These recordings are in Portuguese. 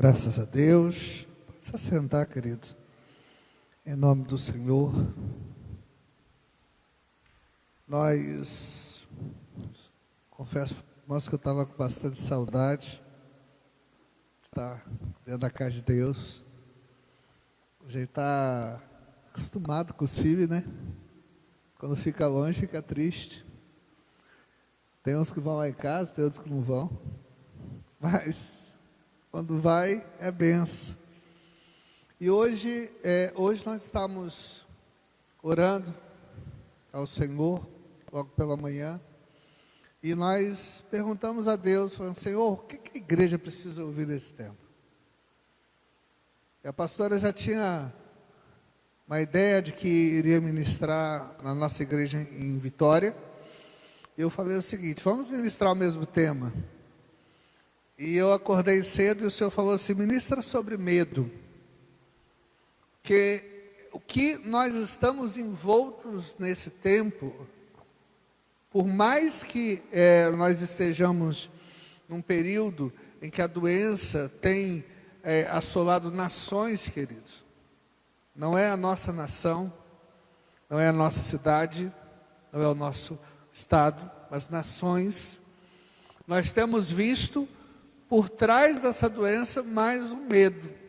Graças a Deus. Pode se assentar, querido. Em nome do Senhor. Confesso para os irmãos que eu estava com bastante saudade de estar dentro da casa de Deus. A gente está acostumado com os filhos, né? Quando fica longe, fica triste. Tem uns que vão lá em casa, tem outros que não vão. Mas quando vai, é benção. E hoje nós estamos orando ao Senhor, logo pela manhã. E nós perguntamos a Deus, falando: Senhor, o que a igreja precisa ouvir nesse tempo? E a pastora já tinha uma ideia de que iria ministrar na nossa igreja em Vitória. Eu falei o seguinte: vamos ministrar o mesmo tema. E eu acordei cedo e o Senhor falou assim: ministra sobre medo. Porque o que nós estamos envoltos nesse tempo, por mais que nós estejamos num período em que a doença tem assolado nações, queridos, não é a nossa nação, não é a nossa cidade, não é o nosso estado, mas nações. Nós temos visto por trás dessa doença mais um medo.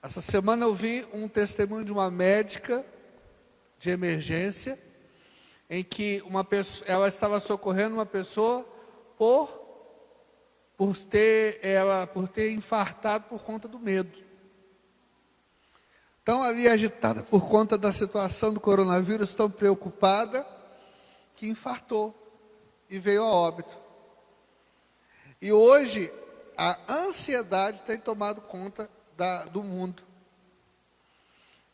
Essa semana eu vi um testemunho de uma médica de emergência, em que ela estava socorrendo uma pessoa por ter infartado por conta do medo. Tão ali agitada por conta da situação do coronavírus, tão preocupada, que infartou e veio a óbito. E hoje a ansiedade tem tomado conta do mundo.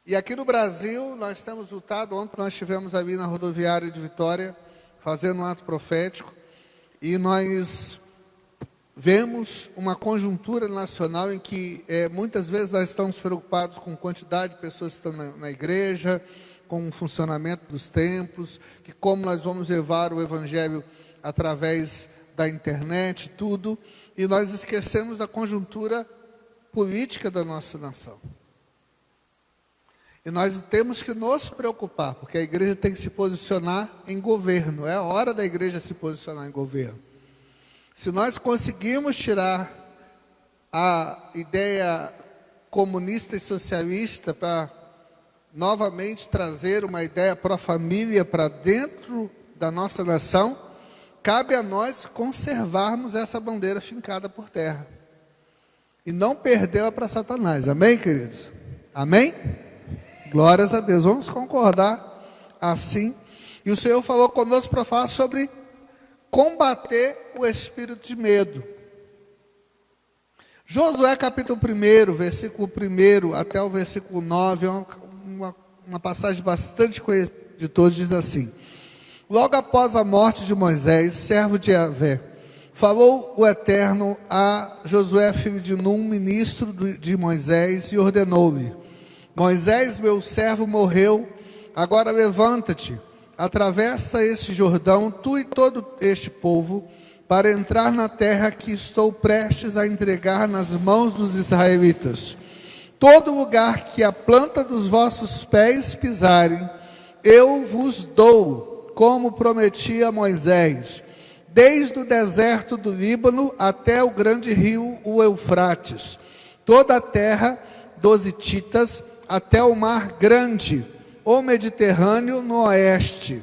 E aqui no Brasil nós temos lutado. Ontem nós estivemos ali na rodoviária de Vitória, fazendo um ato profético, e nós vemos uma conjuntura nacional em que muitas vezes nós estamos preocupados com a quantidade de pessoas que estão na igreja, com o funcionamento dos templos, que como nós vamos levar o evangelho através da internet, tudo, e nós esquecemos da conjuntura política da nossa nação. E nós temos que nos preocupar, porque a igreja tem que se posicionar em governo. É a hora da igreja se posicionar em governo. Se nós conseguirmos tirar a ideia comunista e socialista para novamente trazer uma ideia pró-família para dentro da nossa nação, cabe a nós conservarmos essa bandeira fincada por terra. E não perdê-la para Satanás. Amém, queridos? Amém? Glórias a Deus. Vamos concordar assim. E o Senhor falou conosco para falar sobre combater o espírito de medo. Josué capítulo 1, versículo 1 até o versículo 9, é uma passagem bastante conhecida de todos, diz assim: logo após a morte de Moisés, servo de Yahvé, falou o Eterno a Josué, filho de Num, ministro de Moisés, e ordenou-lhe: Moisés, meu servo, morreu, agora levanta-te, atravessa este Jordão, tu e todo este povo, para entrar na terra que estou prestes a entregar nas mãos dos israelitas. Todo lugar que a planta dos vossos pés pisarem, eu vos dou, como prometi a Moisés, desde o deserto do Líbano até o grande rio, o Eufrates, toda a terra dos hititas, até o mar grande, o Mediterrâneo no oeste.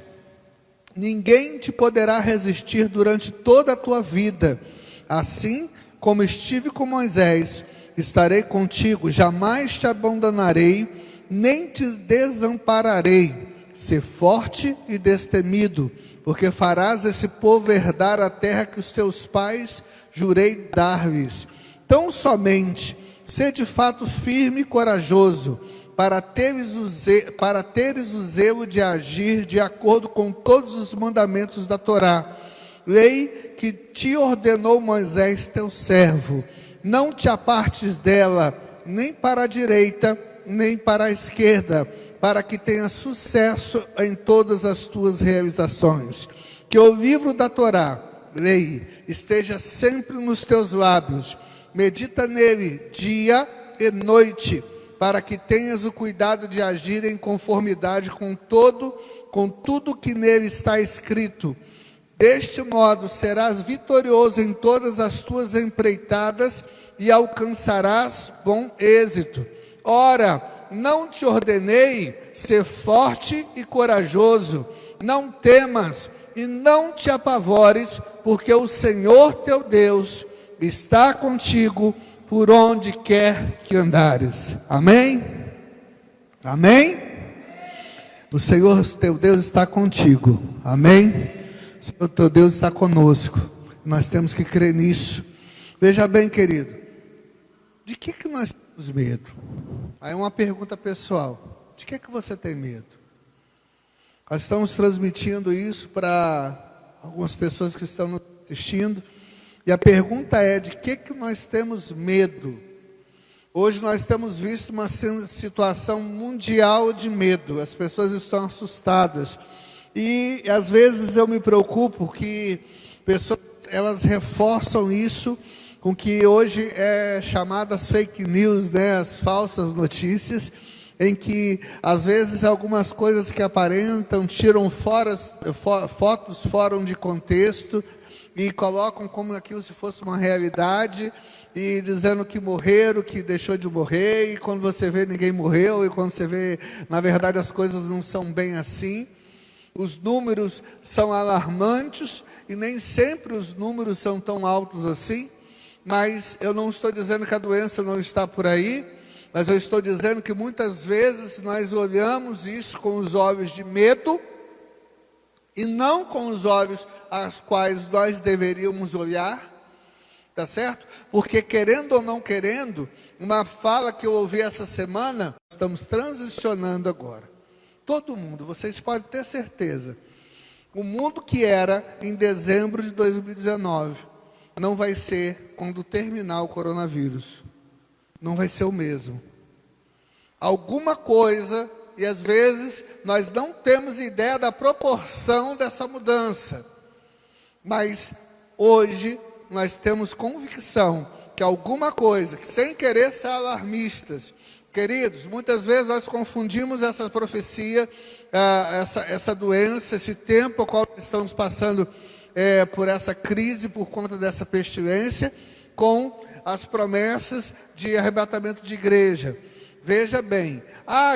Ninguém te poderá resistir durante toda a tua vida. Assim como estive com Moisés, estarei contigo, jamais te abandonarei, nem te desampararei. Sê forte e destemido, porque farás esse povo herdar a terra que os teus pais jurei dar-lhes. Tão somente, sê de fato firme e corajoso, para teres o zelo de agir de acordo com todos os mandamentos da Torá, lei que te ordenou Moisés teu servo. Não te apartes dela, nem para a direita, nem para a esquerda, para que tenhas sucesso em todas as tuas realizações. Que o livro da Torá, lei, esteja sempre nos teus lábios, medita nele dia e noite, para que tenhas o cuidado de agir em conformidade com tudo que nele está escrito. Deste modo serás vitorioso em todas as tuas empreitadas e alcançarás bom êxito. Ora, não te ordenei ser forte e corajoso, não temas e não te apavores, porque o Senhor teu Deus está contigo por onde quer que andares. Amém? Amém? O Senhor teu Deus está contigo. Amém? O Senhor teu Deus está conosco. Nós temos que crer nisso. Veja bem, querido, de que nós temos medo? Aí uma pergunta pessoal: de que você tem medo? Nós estamos transmitindo isso para algumas pessoas que estão nos assistindo, e a pergunta é: de que nós temos medo? Hoje nós temos visto uma situação mundial de medo, as pessoas estão assustadas, e às vezes eu me preocupo que pessoas, elas reforçam isso com que hoje é chamadas fake news, né? As falsas notícias, em que às vezes algumas coisas que aparentam tiram fotos fora de contexto e colocam como aquilo se fosse uma realidade, e dizendo que morreram, que deixou de morrer, e quando você vê ninguém morreu, e quando você vê, na verdade as coisas não são bem assim. Os números são alarmantes e nem sempre os números são tão altos assim, mas eu não estou dizendo que a doença não está por aí, mas eu estou dizendo que muitas vezes nós olhamos isso com os olhos de medo e não com os olhos aos quais nós deveríamos olhar, tá certo? Porque querendo ou não querendo, uma fala que eu ouvi essa semana, estamos transicionando agora. Todo mundo, vocês podem ter certeza, o mundo que era em dezembro de 2019, não vai ser quando terminar o coronavírus. Não vai ser o mesmo. Alguma coisa, e às vezes nós não temos ideia da proporção dessa mudança, mas hoje nós temos convicção que alguma coisa, que sem querer ser alarmistas, queridos, muitas vezes nós confundimos essa profecia, essa doença, esse tempo ao qual estamos passando por essa crise, por conta dessa pestilência, com as promessas de arrebatamento de igreja. Veja bem,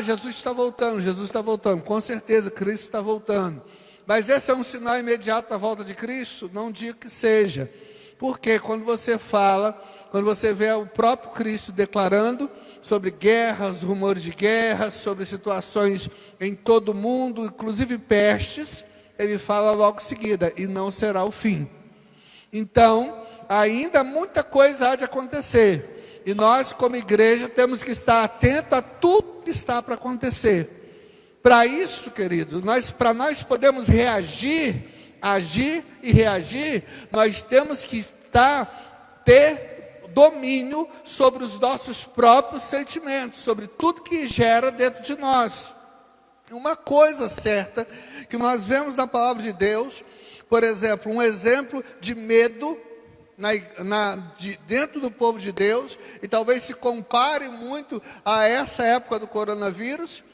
Jesus está voltando, com certeza Cristo está voltando. Mas esse é um sinal imediato da volta de Cristo? Não digo que seja. Porque quando você vê o próprio Cristo declarando sobre guerras, rumores de guerras, sobre situações em todo o mundo, inclusive pestes, ele fala logo em seguida: e não será o fim. Então, ainda muita coisa há de acontecer. E nós, como igreja, temos que estar atentos a tudo que está para acontecer. Para isso, querido, para nós podermos agir e reagir, nós temos que ter domínio sobre os nossos próprios sentimentos, sobre tudo que gera dentro de nós. Uma coisa certa que nós vemos na palavra de Deus, por exemplo, um exemplo de medo dentro do povo de Deus, e talvez se compare muito a essa época do coronavírus,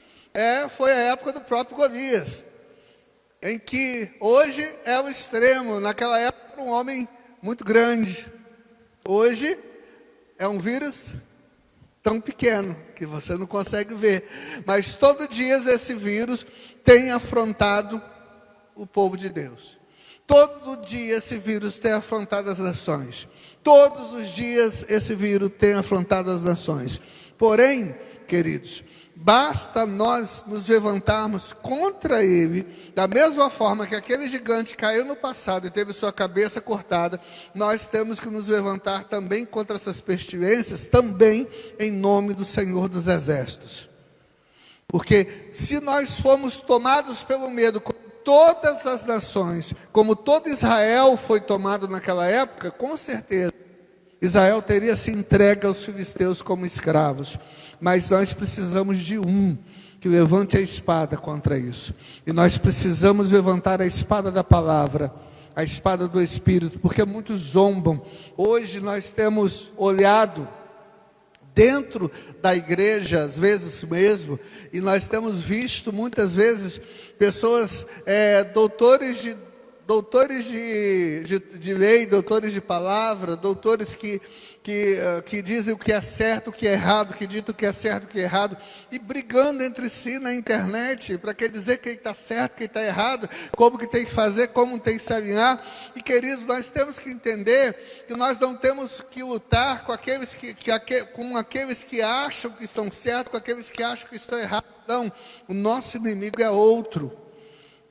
foi a época do próprio Golias, em que hoje é o extremo. Naquela época era um homem muito grande, hoje é um vírus tão pequeno que você não consegue ver, mas todo dia esse vírus tem afrontado o povo de Deus. Todo dia esse vírus tem afrontado as nações. Todos os dias esse vírus tem afrontado as nações. Porém, queridos, basta nós nos levantarmos contra ele, da mesma forma que aquele gigante caiu no passado e teve sua cabeça cortada, nós temos que nos levantar também contra essas pestilências, também em nome do Senhor dos Exércitos. Porque se nós formos tomados pelo medo, todas as nações, como todo Israel foi tomado naquela época, com certeza, Israel teria se entregue aos filisteus como escravos. Mas nós precisamos de um que levante a espada contra isso. E nós precisamos levantar a espada da palavra, a espada do Espírito, porque muitos zombam. Hoje nós temos olhado dentro da igreja, às vezes mesmo, e nós temos visto muitas vezes pessoas, doutores de lei, doutores de palavra, doutores que dizem o que é certo, o que é errado, que ditam o que é certo, o que é errado, e brigando entre si na internet, para quer dizer quem está certo, quem está errado, como que tem que fazer, como tem que se alinhar. E queridos, nós temos que entender que nós não temos que lutar com aqueles que acham que estão certos, com aqueles que acham que estão errados. Não, o nosso inimigo é outro,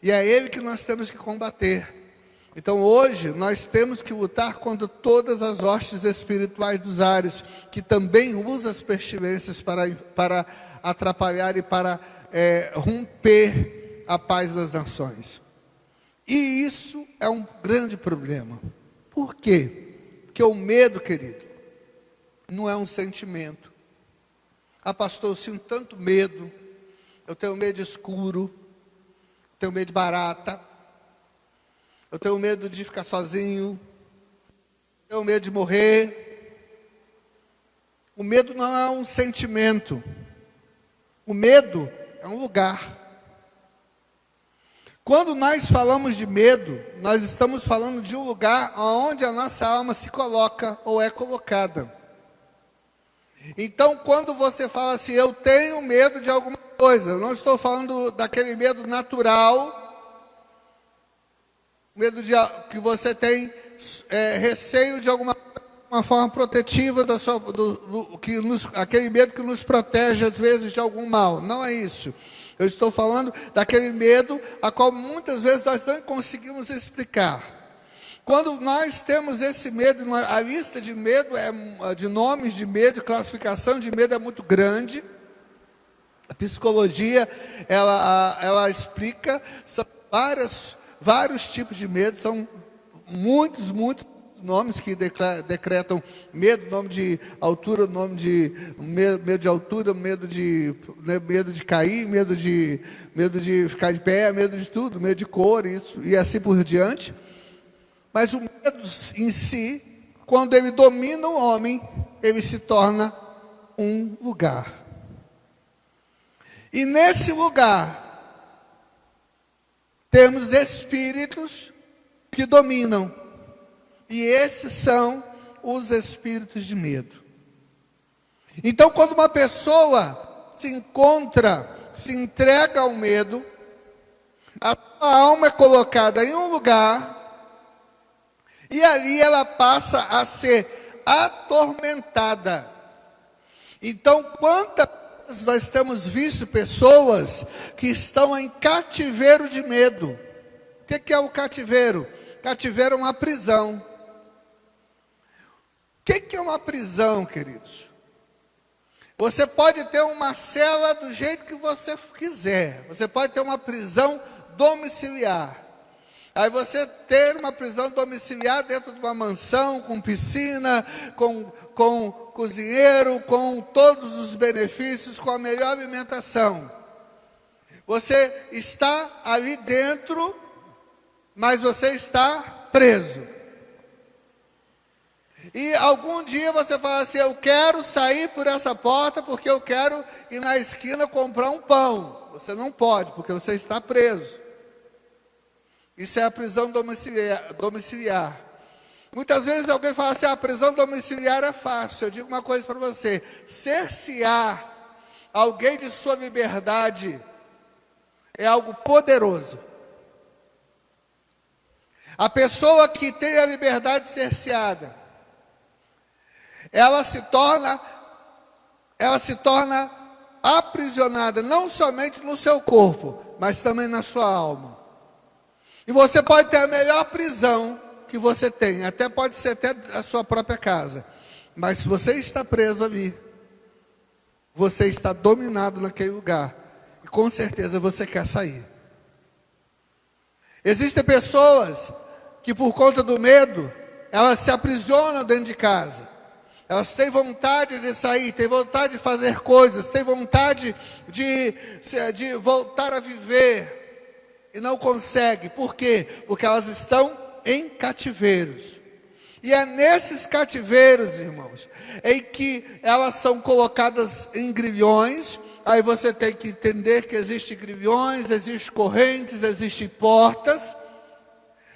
e é ele que nós temos que combater. Então hoje nós temos que lutar contra todas as hostes espirituais dos ares, que também usam as pestilências para atrapalhar e para romper a paz das nações. E isso é um grande problema. Por quê? Porque o medo, querido, não é um sentimento. Ah, pastor, eu sinto tanto medo, eu tenho medo de escuro, tenho medo de barata, eu tenho medo de ficar sozinho, tenho medo de morrer. O medo não é um sentimento. O medo é um lugar. Quando nós falamos de medo, nós estamos falando de um lugar onde a nossa alma se coloca ou é colocada. Então, quando você fala assim, eu tenho medo de alguma coisa, eu não estou falando daquele medo natural, medo de que você tem receio de alguma forma protetiva aquele medo que nos protege às vezes de algum mal. Não é isso. Eu estou falando daquele medo a qual muitas vezes nós não conseguimos explicar. Quando nós temos esse medo, a lista de medo de nomes de medo, classificação de medo é muito grande. A psicologia ela explica, são vários tipos de medo, são muitos nomes que decretam medo, nome de altura, nome de medo de altura, medo de cair, medo de ficar de pé, medo de tudo, medo de cor, isso, e assim por diante. Mas o medo em si, quando ele domina o homem, ele se torna um lugar. E nesse lugar, temos espíritos que dominam. E esses são os espíritos de medo. Então, quando uma pessoa se entrega ao medo, a sua alma é colocada em um lugar, e ali ela passa a ser atormentada. Então, quantas vezes nós temos visto pessoas que estão em cativeiro de medo? O que é o cativeiro? Cativeiro é uma prisão. O que é uma prisão, queridos? Você pode ter uma cela do jeito que você quiser. Você pode ter uma prisão domiciliar. Aí você ter uma prisão domiciliar dentro de uma mansão, com piscina, com cozinheiro, com todos os benefícios, com a melhor alimentação. Você está ali dentro, mas você está preso. E algum dia você fala assim, eu quero sair por essa porta porque eu quero ir na esquina comprar um pão. Você não pode, porque você está preso. Isso é a prisão domiciliar. Muitas vezes alguém fala assim, a prisão domiciliar é fácil. Eu digo uma coisa para você, cercear alguém de sua liberdade é algo poderoso. A pessoa que tem a liberdade cerceada, ela se torna aprisionada, não somente no seu corpo, mas também na sua alma. E você pode ter a melhor prisão que você tem, até pode ser até a sua própria casa. Mas se você está preso ali, você está dominado naquele lugar. E com certeza você quer sair. Existem pessoas que por conta do medo, elas se aprisionam dentro de casa. Elas têm vontade de sair, têm vontade de fazer coisas, têm vontade de voltar a viver. E não consegue. Por quê? Porque elas estão em cativeiros. E é nesses cativeiros, irmãos, em que elas são colocadas em grilhões. Aí você tem que entender que existem grilhões, existem correntes, existem portas.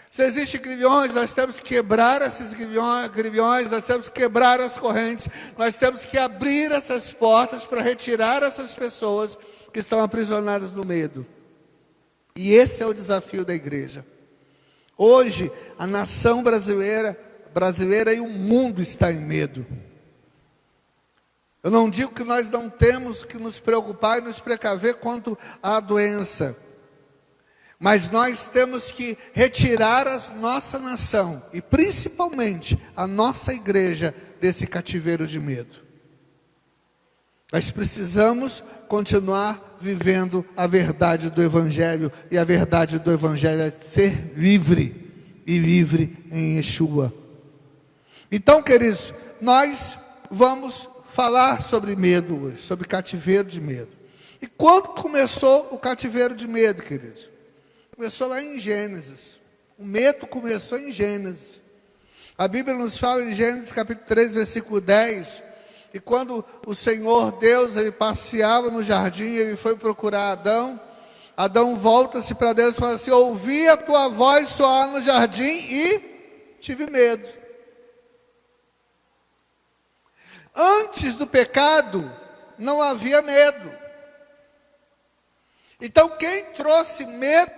Se existem grilhões, nós temos que quebrar esses grilhões, nós temos que quebrar as correntes, nós temos que abrir essas portas para retirar essas pessoas que estão aprisionadas no medo. E esse é o desafio da igreja. Hoje, a nação brasileira e o mundo está em medo. Eu não digo que nós não temos que nos preocupar e nos precaver quanto à doença, mas nós temos que retirar a nossa nação, e principalmente a nossa igreja, desse cativeiro de medo. Nós precisamos continuar vivendo a verdade do Evangelho, e a verdade do Evangelho é ser livre, e livre em Yeshua. Então, queridos, nós vamos falar sobre medo hoje, sobre cativeiro de medo. E quando começou o cativeiro de medo, queridos? Começou lá em Gênesis. O medo começou em Gênesis. A Bíblia nos fala em Gênesis capítulo 3, versículo 10, e quando o Senhor Deus, ele passeava no jardim, ele foi procurar Adão. Adão volta-se para Deus e fala assim: ouvi a tua voz soar no jardim e tive medo. Antes do pecado, não havia medo. Então, quem trouxe medo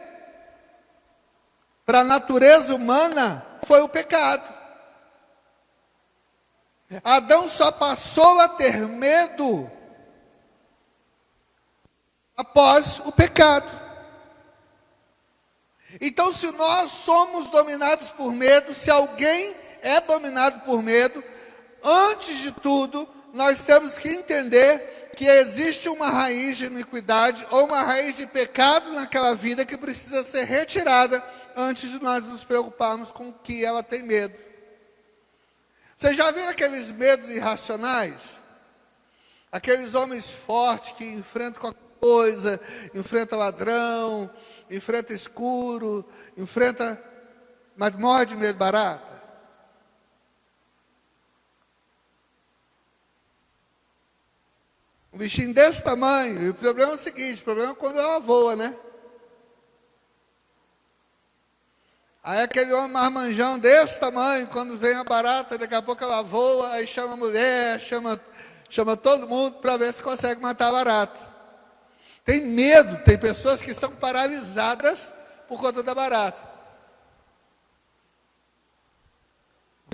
para a natureza humana foi o pecado. Adão só passou a ter medo após o pecado. Então, se nós somos dominados por medo, se alguém é dominado por medo, antes de tudo, nós temos que entender que existe uma raiz de iniquidade ou uma raiz de pecado naquela vida que precisa ser retirada antes de nós nos preocuparmos com o que ela tem medo. Vocês já viram aqueles medos irracionais? Aqueles homens fortes que enfrentam qualquer coisa, enfrentam ladrão, enfrentam escuro, mas morre de medo barato. Um bichinho desse tamanho. E o problema é o seguinte: o problema é quando ela voa, né? Aí aquele homem marmanjão desse tamanho, quando vem a barata, daqui a pouco ela voa, aí chama a mulher, chama todo mundo para ver se consegue matar a barata. Tem medo, tem pessoas que são paralisadas por conta da barata.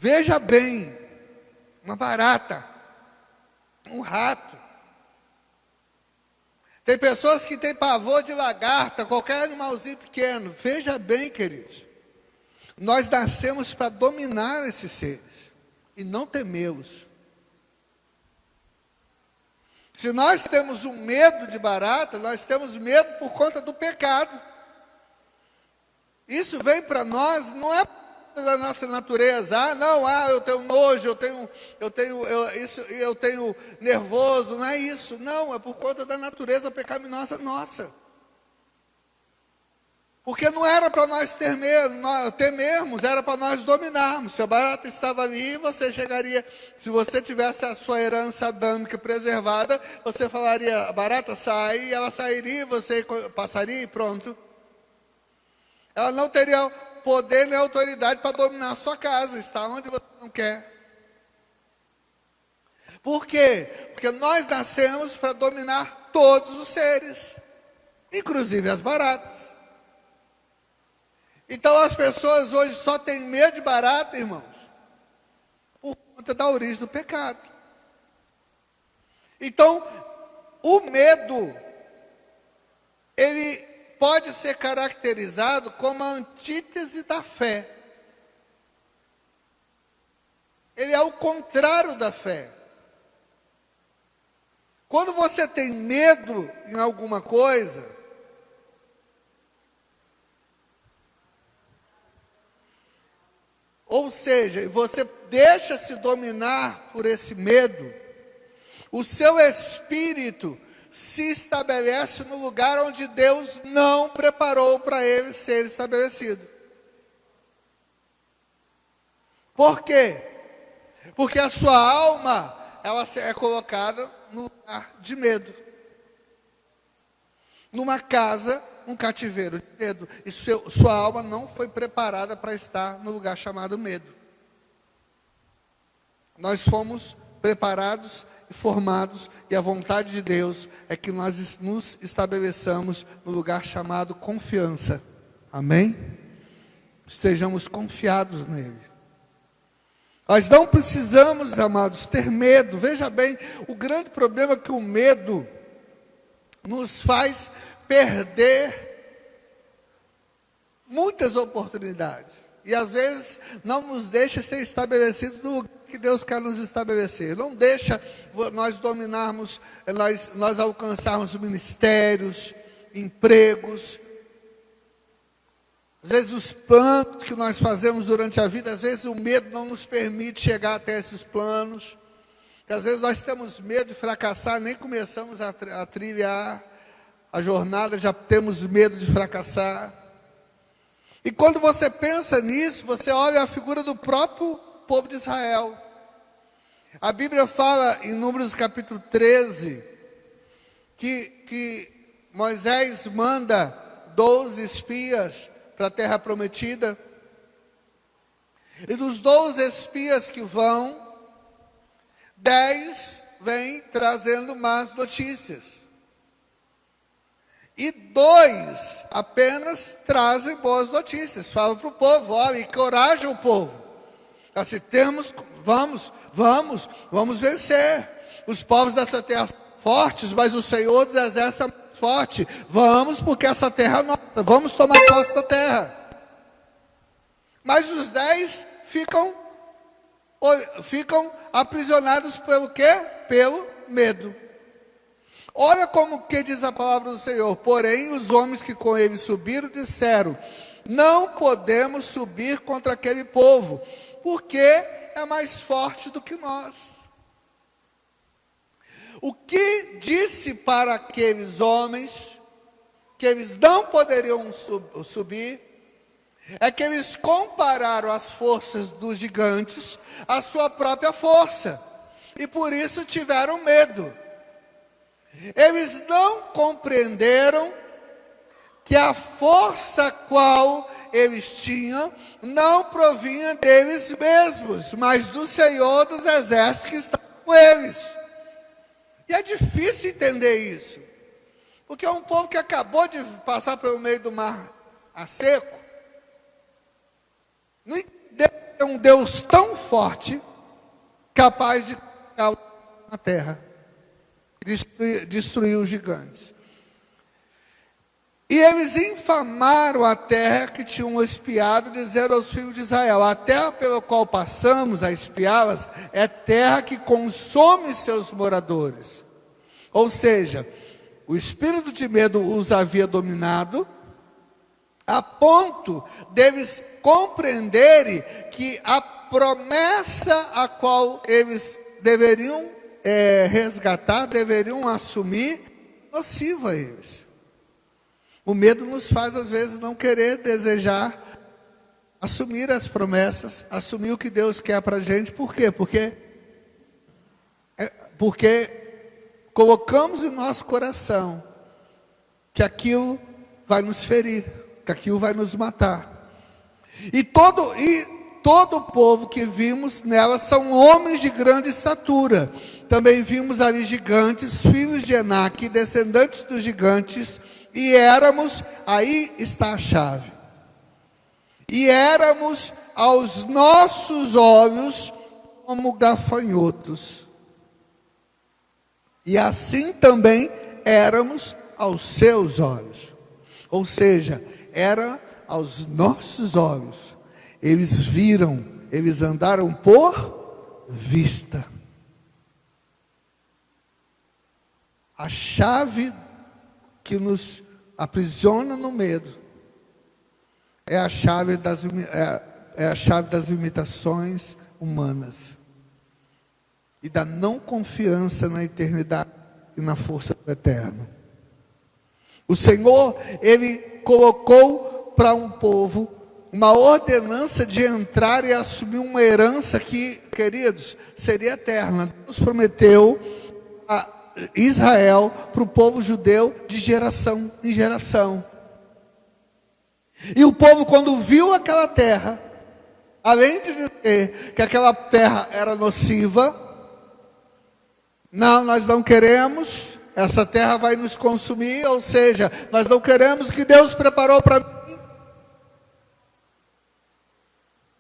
Veja bem, uma barata, um rato. Tem pessoas que têm pavor de lagarta, qualquer animalzinho pequeno. Veja bem, queridos, nós nascemos para dominar esses seres e não temê-los. Se nós temos um medo de barata, nós temos medo por conta do pecado. Isso vem para nós, não é da nossa natureza. Eu tenho nojo, eu tenho nervoso, não é isso. Não, é por conta da natureza pecaminosa nossa. Porque não era para nós temermos, era para nós dominarmos. Se a barata estava ali, você chegaria, se você tivesse a sua herança adâmica preservada, você falaria: a barata sai, e ela sairia, você passaria e pronto. Ela não teria poder nem autoridade para dominar a sua casa, está onde você não quer. Por quê? Porque nós nascemos para dominar todos os seres, inclusive as baratas. Então as pessoas hoje só têm medo de barata, irmãos, por conta da origem do pecado. Então, o medo, ele pode ser caracterizado como a antítese da fé. Ele é o contrário da fé. Quando você tem medo em alguma coisa, ou seja, você deixa-se dominar por esse medo, o seu espírito se estabelece no lugar onde Deus não preparou para ele ser estabelecido. Por quê? Porque a sua alma, ela é colocada no lugar de medo. Numa casa, um cativeiro de medo. E sua alma não foi preparada para estar no lugar chamado medo. Nós fomos preparados e formados, e a vontade de Deus é que nós nos estabeleçamos no lugar chamado confiança. Amém? Estejamos confiados nele. Nós não precisamos, amados, ter medo. Veja bem, o grande problema é que o medo nos faz perder muitas oportunidades. E às vezes não nos deixa ser estabelecidos no lugar que Deus quer nos estabelecer. Não deixa nós dominarmos, nós alcançarmos ministérios, empregos. Às vezes os planos que nós fazemos durante a vida, às vezes o medo não nos permite chegar até esses planos. Às vezes nós temos medo de fracassar, nem começamos a trilhar a jornada, já temos medo de fracassar. E quando você pensa nisso, você olha a figura do próprio povo de Israel. A Bíblia fala em Números capítulo 13, que Moisés manda 12 espias para a terra prometida. E dos 12 espias que vão, 10 vêm trazendo más notícias. E 2 apenas trazem boas notícias. Falam para o povo, olha, encorajam o povo. Assim, vamos vencer. Os povos dessa terra são fortes, mas o Senhor dos exércitos é forte. Vamos, porque essa terra é nossa. Vamos tomar posse da terra. Mas os 10 ficam aprisionados pelo quê? Pelo medo. Olha como que diz a palavra do Senhor. Porém, os homens que com ele subiram disseram: não podemos subir contra aquele povo, porque é mais forte do que nós. O que disse para aqueles homens que eles não poderiam subir, é que eles compararam as forças dos gigantes à sua própria força, e por isso tiveram medo. Eles não compreenderam que a força qual eles tinham não provinha deles mesmos, mas do Senhor dos exércitos que está com eles. E é difícil entender isso, porque é um povo que acabou de passar pelo meio do mar a seco. Não entendeu que é um Deus tão forte, capaz de colocar na terra, destruir os gigantes. E eles infamaram a terra que tinham espiado, dizendo aos filhos de Israel: a terra pela qual passamos a espiá-las é terra que consome seus moradores. Ou seja, o espírito de medo os havia dominado, a ponto deles compreenderem que a promessa a qual eles deveriam resgatar, deveriam assumir, nociva a eles. O medo nos faz, às vezes, não querer, desejar assumir as promessas, assumir o que Deus quer para a gente. Por quê? Porque colocamos em nosso coração que aquilo vai nos ferir, que aquilo vai nos matar. E todo o povo que vimos nela são homens de grande estatura. Também vimos ali gigantes, filhos de Enaque, descendentes dos gigantes, e éramos, aí está a chave, e éramos aos nossos olhos como gafanhotos, e assim também éramos aos seus olhos. Ou seja, era aos nossos olhos. Eles viram, eles andaram por vista. A chave que nos aprisiona no medo é a chave das limitações humanas e da não confiança na eternidade e na força do eterno. O Senhor, Ele colocou para um povo uma ordenança de entrar e assumir uma herança que, queridos, seria eterna. Deus prometeu a Israel, para o povo judeu, de geração em geração. E o povo, quando viu aquela terra, além de dizer que aquela terra era nociva, não, nós não queremos, essa terra vai nos consumir, ou seja, nós não queremos o que Deus preparou para mim.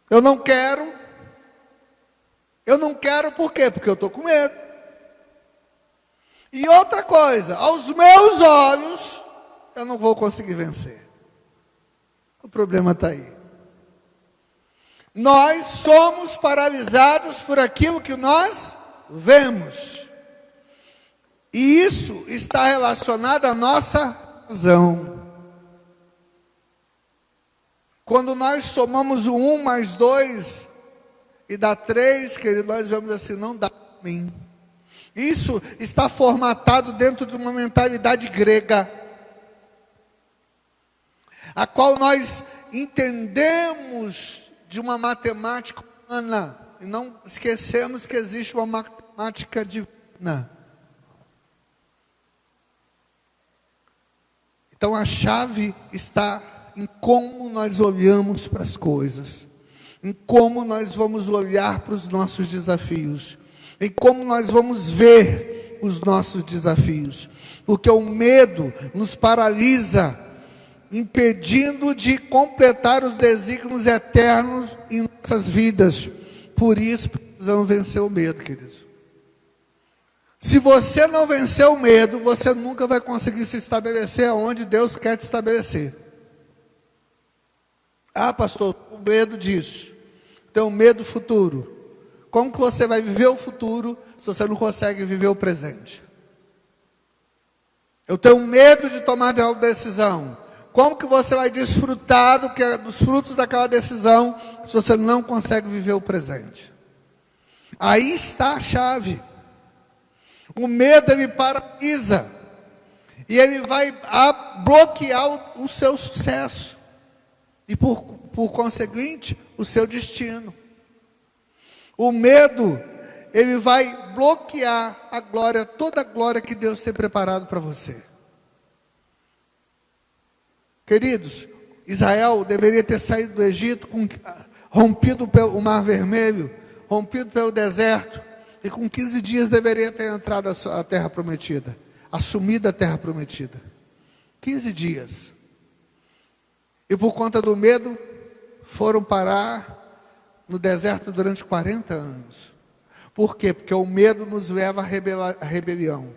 Eu não quero por quê? Porque eu estou com medo. E outra coisa, aos meus olhos, eu não vou conseguir vencer. O problema está aí. Nós somos paralisados por aquilo que nós vemos. E isso está relacionado à nossa razão. Quando nós somamos o 1 mais 2 e dá 3, querido, nós vemos assim, não dá para mim. Isso está formatado dentro de uma mentalidade grega, a qual nós entendemos de uma matemática humana, e não esquecemos que existe uma matemática divina. Então a chave está em como nós olhamos para as coisas, em como nós vamos olhar para os nossos desafios, em como nós vamos ver os nossos desafios, porque o medo nos paralisa, impedindo de completar os desígnios eternos em nossas vidas. Por isso precisamos vencer o medo, queridos. Se você não vencer o medo, você nunca vai conseguir se estabelecer onde Deus quer te estabelecer. Ah, pastor, o medo disso. Tenho medo do futuro. Como que você vai viver o futuro se você não consegue viver o presente? Eu tenho medo de tomar uma decisão. Como que você vai desfrutar dos frutos daquela decisão se você não consegue viver o presente? Aí está a chave. O medo, ele paralisa. E ele vai bloquear o seu sucesso. E por conseguinte, o seu destino. O medo, ele vai bloquear a glória, toda a glória que Deus tem preparado para você. Queridos, Israel deveria ter saído do Egito, rompido o Mar Vermelho, rompido pelo deserto, e com 15 dias deveria ter entrado a terra prometida, assumido a terra prometida. 15 dias. E por conta do medo, foram parar no deserto durante 40 anos. Por quê? Porque o medo nos leva à rebelião.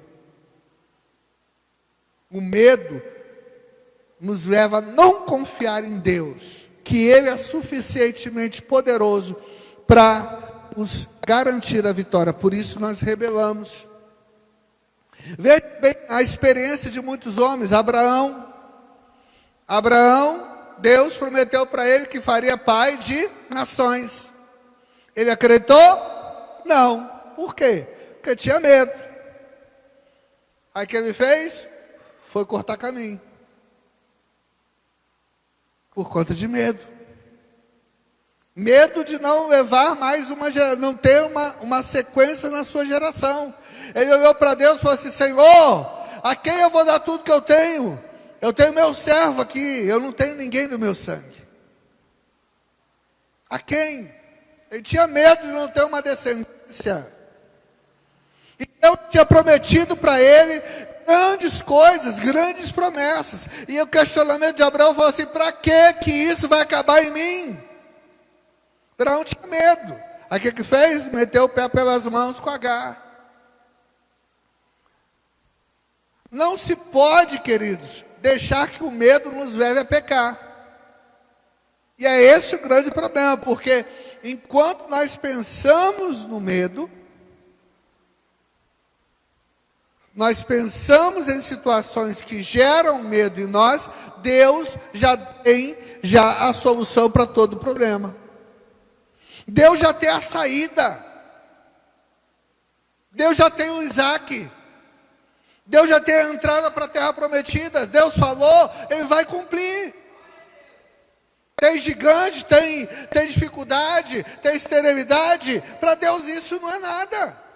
O medo nos leva a não confiar em Deus, que Ele é suficientemente poderoso para nos garantir a vitória. Por isso nós rebelamos. Veja bem a experiência de muitos homens. Abraão, Deus prometeu para ele que faria pai de nações. Ele acreditou? Não. Por quê? Porque tinha medo. Aí o que ele fez? Foi cortar caminho. Por conta de medo. Medo de não levar mais não ter uma sequência na sua geração. Ele olhou para Deus e falou assim: Senhor, a quem eu vou dar tudo que eu tenho? Eu tenho meu servo aqui, eu não tenho ninguém do meu sangue. A quem? Ele tinha medo de não ter uma descendência. E Deus tinha prometido para ele grandes coisas, grandes promessas. E o questionamento de Abraão falou assim: para que isso vai acabar em mim? Abraão tinha medo. Aí o que fez? Meteu o pé pelas mãos com Agar. Não se pode, queridos, deixar que o medo nos leve a pecar. E é esse o grande problema, porque enquanto nós pensamos no medo, nós pensamos em situações que geram medo em nós, Deus já tem a solução para todo problema. Deus já tem a saída. Deus já tem o Isaac. Deus já tem a entrada para a terra prometida. Deus falou, Ele vai cumprir. tem gigante, tem dificuldade, tem esterilidade. Para Deus isso não é nada.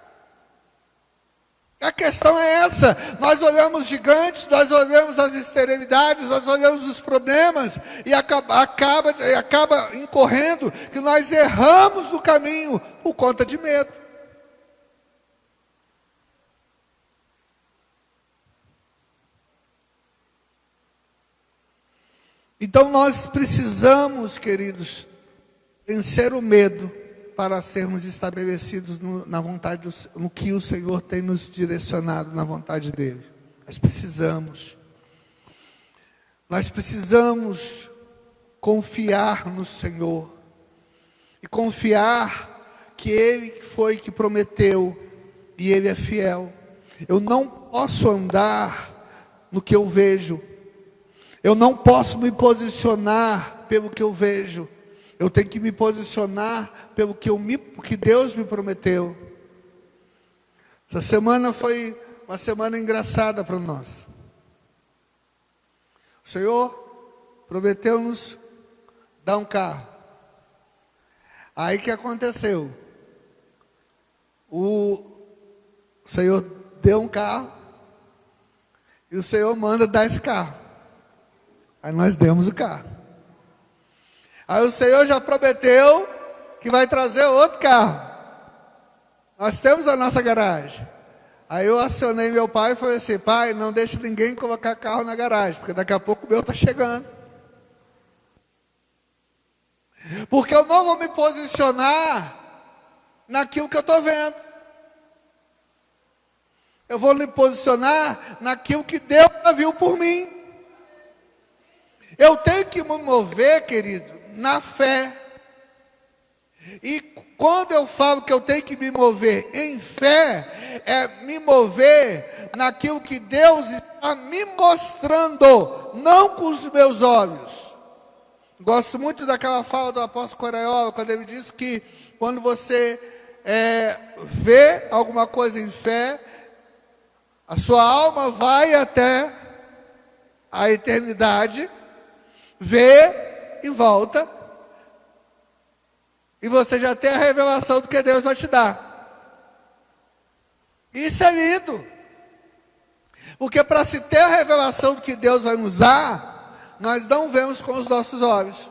A questão é essa: nós olhamos gigantes, nós olhamos as esterilidades, nós olhamos os problemas e acaba incorrendo que nós erramos no caminho por conta de medo. Então nós precisamos, queridos, vencer o medo para sermos estabelecidos na vontade, no que o Senhor tem nos direcionado na vontade dEle. Nós precisamos confiar no Senhor, e confiar que Ele foi que prometeu, e Ele é fiel. Eu não posso andar no que eu vejo, eu não posso me posicionar pelo que eu vejo, eu tenho que me posicionar pelo que Deus me prometeu. Essa semana foi uma semana engraçada para nós. O Senhor prometeu-nos dar um carro. Aí o que aconteceu? O Senhor deu um carro, e o Senhor manda dar esse carro. Aí nós demos o carro. Aí o Senhor já prometeu que vai trazer outro carro. Nós temos a nossa garagem. Aí eu acionei meu pai e falei assim: pai, não deixe ninguém colocar carro na garagem, porque daqui a pouco o meu está chegando. Porque eu não vou me posicionar naquilo que eu estou vendo. Eu vou me posicionar naquilo que Deus já viu por mim. Eu tenho que me mover, querido, na fé. E quando eu falo que eu tenho que me mover em fé, é me mover naquilo que Deus está me mostrando, não com os meus olhos. Gosto muito daquela fala do apóstolo Coraiola, quando ele diz que quando você vê alguma coisa em fé, a sua alma vai até a eternidade, vê e volta, e você já tem a revelação do que Deus vai te dar. Isso é lindo, porque para se ter a revelação do que Deus vai nos dar, nós não vemos com os nossos olhos.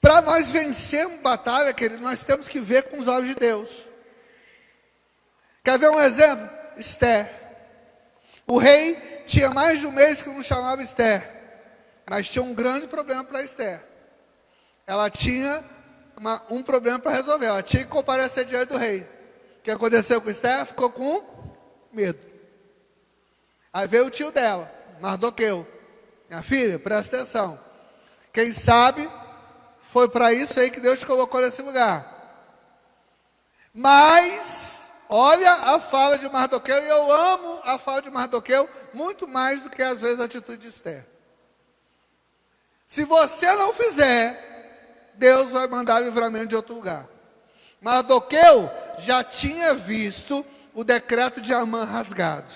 Para nós vencermos batalha, querido, nós temos que ver com os olhos de Deus. Quer ver um exemplo? Esther. O rei tinha mais de um mês que não chamava Esther, mas tinha um grande problema para Esther. Ela tinha um problema para resolver, ela tinha que comparecer diante do rei. O que aconteceu com Esther? Ficou com medo. Aí veio o tio dela, Mardoqueu: minha filha, presta atenção, quem sabe foi para isso aí que Deus te colocou nesse lugar. Mas olha a fala de Mardoqueu, e eu amo a fala de Mardoqueu muito mais do que às vezes a atitude de Esther. Se você não fizer, Deus vai mandar livramento de outro lugar. Mardoqueu já tinha visto o decreto de Amã rasgado.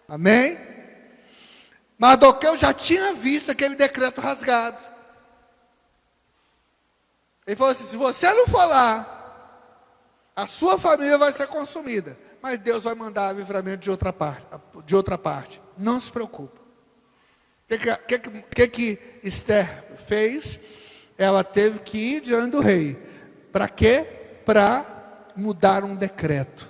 Amém? Mardoqueu já tinha visto aquele decreto rasgado. Ele falou assim: se você não for lá, a sua família vai ser consumida, mas Deus vai mandar livramento de outra parte. Não se preocupe. O que Esther fez? Ela teve que ir diante do rei. Para quê? Para mudar um decreto.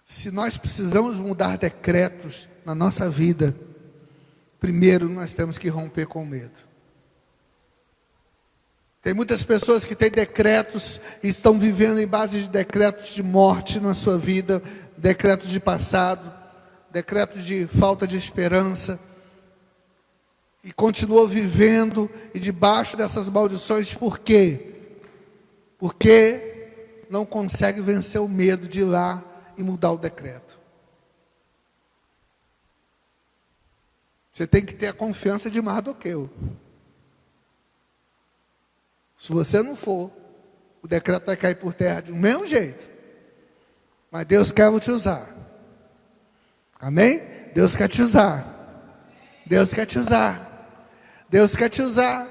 Se nós precisamos mudar decretos na nossa vida, primeiro nós temos que romper com o medo. Tem muitas pessoas que têm decretos e estão vivendo em base de decretos de morte na sua vida, decretos de passado, decretos de falta de esperança, e continuam vivendo e debaixo dessas maldições. Por quê? Porque não consegue vencer o medo de ir lá e mudar o decreto. Você tem que ter a confiança de Mardoqueu. Se você não for, o decreto vai cair por terra de um mesmo jeito. Mas Deus quer te usar. Amém? Deus quer te usar. Deus quer te usar. Deus quer te usar.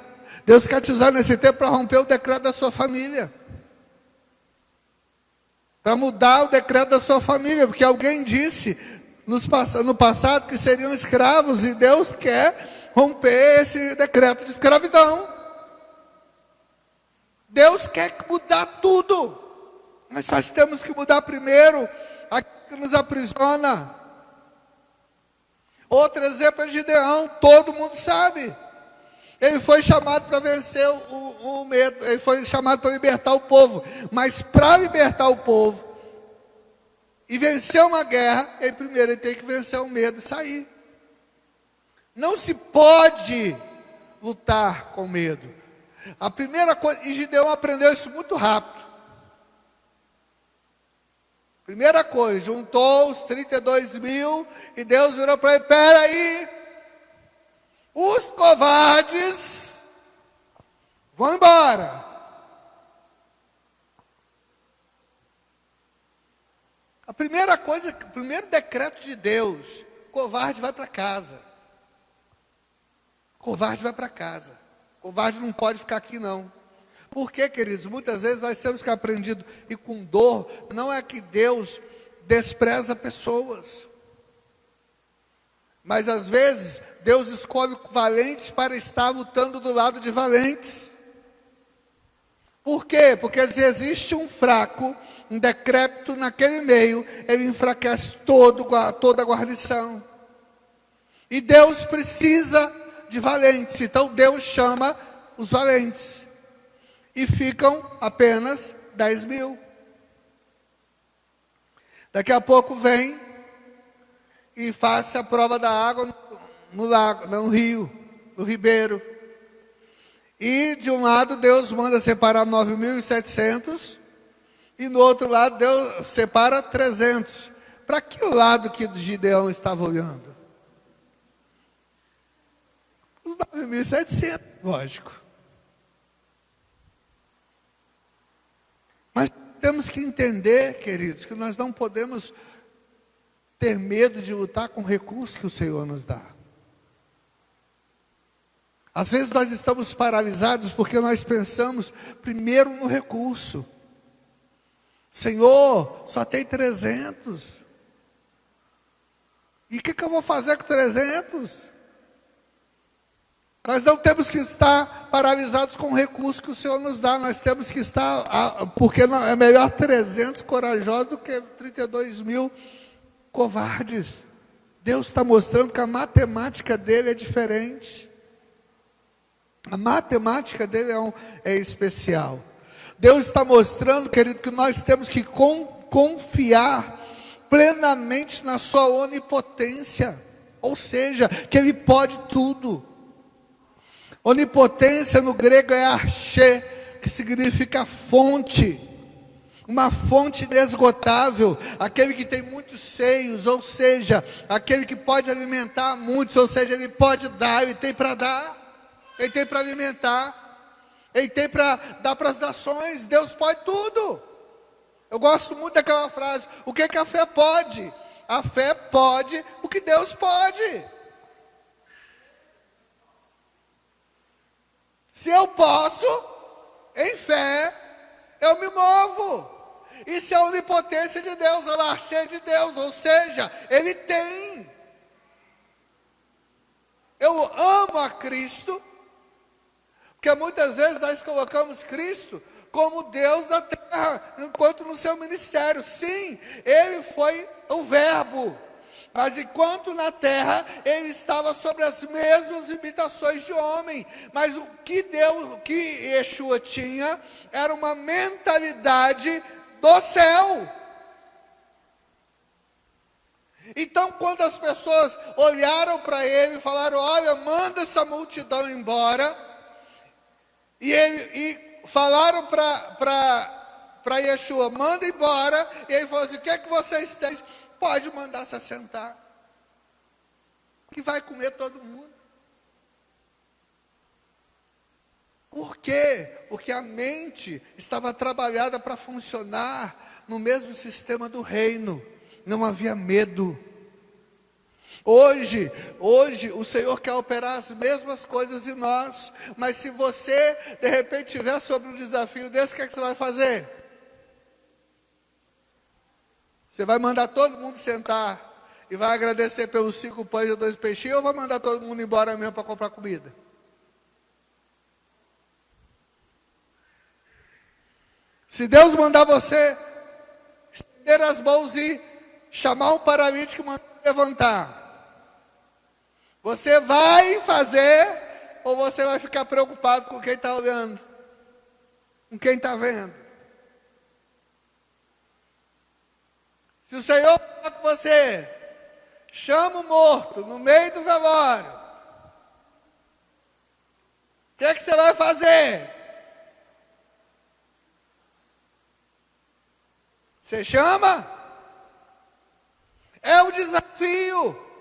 Deus quer te usar nesse tempo para romper o decreto da sua família. Para mudar o decreto da sua família. Porque alguém disse no passado que seriam escravos. E Deus quer romper esse decreto de escravidão. Deus quer mudar tudo. Mas nós temos que mudar primeiro aquilo que nos aprisiona. Outro exemplo é Gideão, todo mundo sabe. Ele foi chamado para vencer o medo, ele foi chamado para libertar o povo. Mas para libertar o povo e vencer uma guerra, ele tem que vencer o medo e sair. Não se pode lutar com medo. A primeira coisa, e Gideão aprendeu isso muito rápido. Primeira coisa, juntou os 32 mil e Deus virou para ele: espera aí, os covardes vão embora. A primeira coisa, o primeiro decreto de Deus: covarde vai para casa. Covarde vai para casa. Covarde não pode ficar aqui não. Por quê, queridos? Muitas vezes nós temos que aprender, e com dor, não é que Deus despreza pessoas. Mas às vezes, Deus escolhe valentes para estar lutando do lado de valentes. Por quê? Porque se existe um fraco, um decrépito naquele meio, ele enfraquece toda a guarnição. E Deus precisa de valentes. Então Deus chama os valentes. E ficam apenas 10 mil. Daqui a pouco vem e faz a prova da água no lago, no rio, no ribeiro. E de um lado Deus manda separar 9.700 e no outro lado Deus separa 300. Para que lado que Gideão estava olhando? Os 9.700, lógico. Mas temos que entender, queridos, que nós não podemos ter medo de lutar com o recurso que o Senhor nos dá. Às vezes nós estamos paralisados porque nós pensamos primeiro no recurso. Senhor, só tem 300. E o que eu vou fazer com 300? Nós não temos que estar paralisados com o recurso que o Senhor nos dá. Nós temos que estar, porque é melhor 300 corajosos do que 32 mil covardes. Deus está mostrando que a matemática dele é diferente. A matemática dele é especial. Deus está mostrando, querido, que nós temos que confiar plenamente na sua onipotência. Ou seja, que Ele pode tudo. Onipotência no grego é archê, que significa fonte. Uma fonte inesgotável, aquele que tem muitos seios, ou seja, aquele que pode alimentar muitos, ou seja, ele pode dar, ele tem para dar, ele tem para alimentar, ele tem para dar para as nações. Deus pode tudo. Eu gosto muito daquela frase: o que a fé pode? A fé pode o que Deus pode. Se eu posso, em fé, eu me movo. Isso é a onipotência de Deus, é o archê de Deus, ou seja, Ele tem. Eu amo a Cristo, porque muitas vezes nós colocamos Cristo como Deus da terra, enquanto no seu ministério. Sim, Ele foi o Verbo, mas enquanto na terra, Ele estava sobre as mesmas limitações de homem. Mas o que Yeshua tinha, era uma mentalidade do céu. Então, quando as pessoas olharam para Ele e falaram: olha, manda essa multidão embora, e falaram para Yeshua: manda embora, e ele falou assim: o que é que vocês têm? Pode mandar se assentar, que vai comer todo mundo. Por quê? Porque a mente estava trabalhada para funcionar no mesmo sistema do reino. Não havia medo. Hoje o Senhor quer operar as mesmas coisas em nós, mas se você de repente estiver sobre um desafio desse, o que é que você vai fazer? Você vai mandar todo mundo sentar e vai agradecer pelos 5 pães e 2 peixinhos, ou vai mandar todo mundo embora mesmo para comprar comida? Se Deus mandar você estender as mãos e chamar um paralítico e mandar levantar, você vai fazer ou você vai ficar preocupado com quem está olhando? Com quem está vendo? Se o Senhor falar com você, chama o morto no meio do velório, o que é que você vai fazer? Você chama? É um desafio.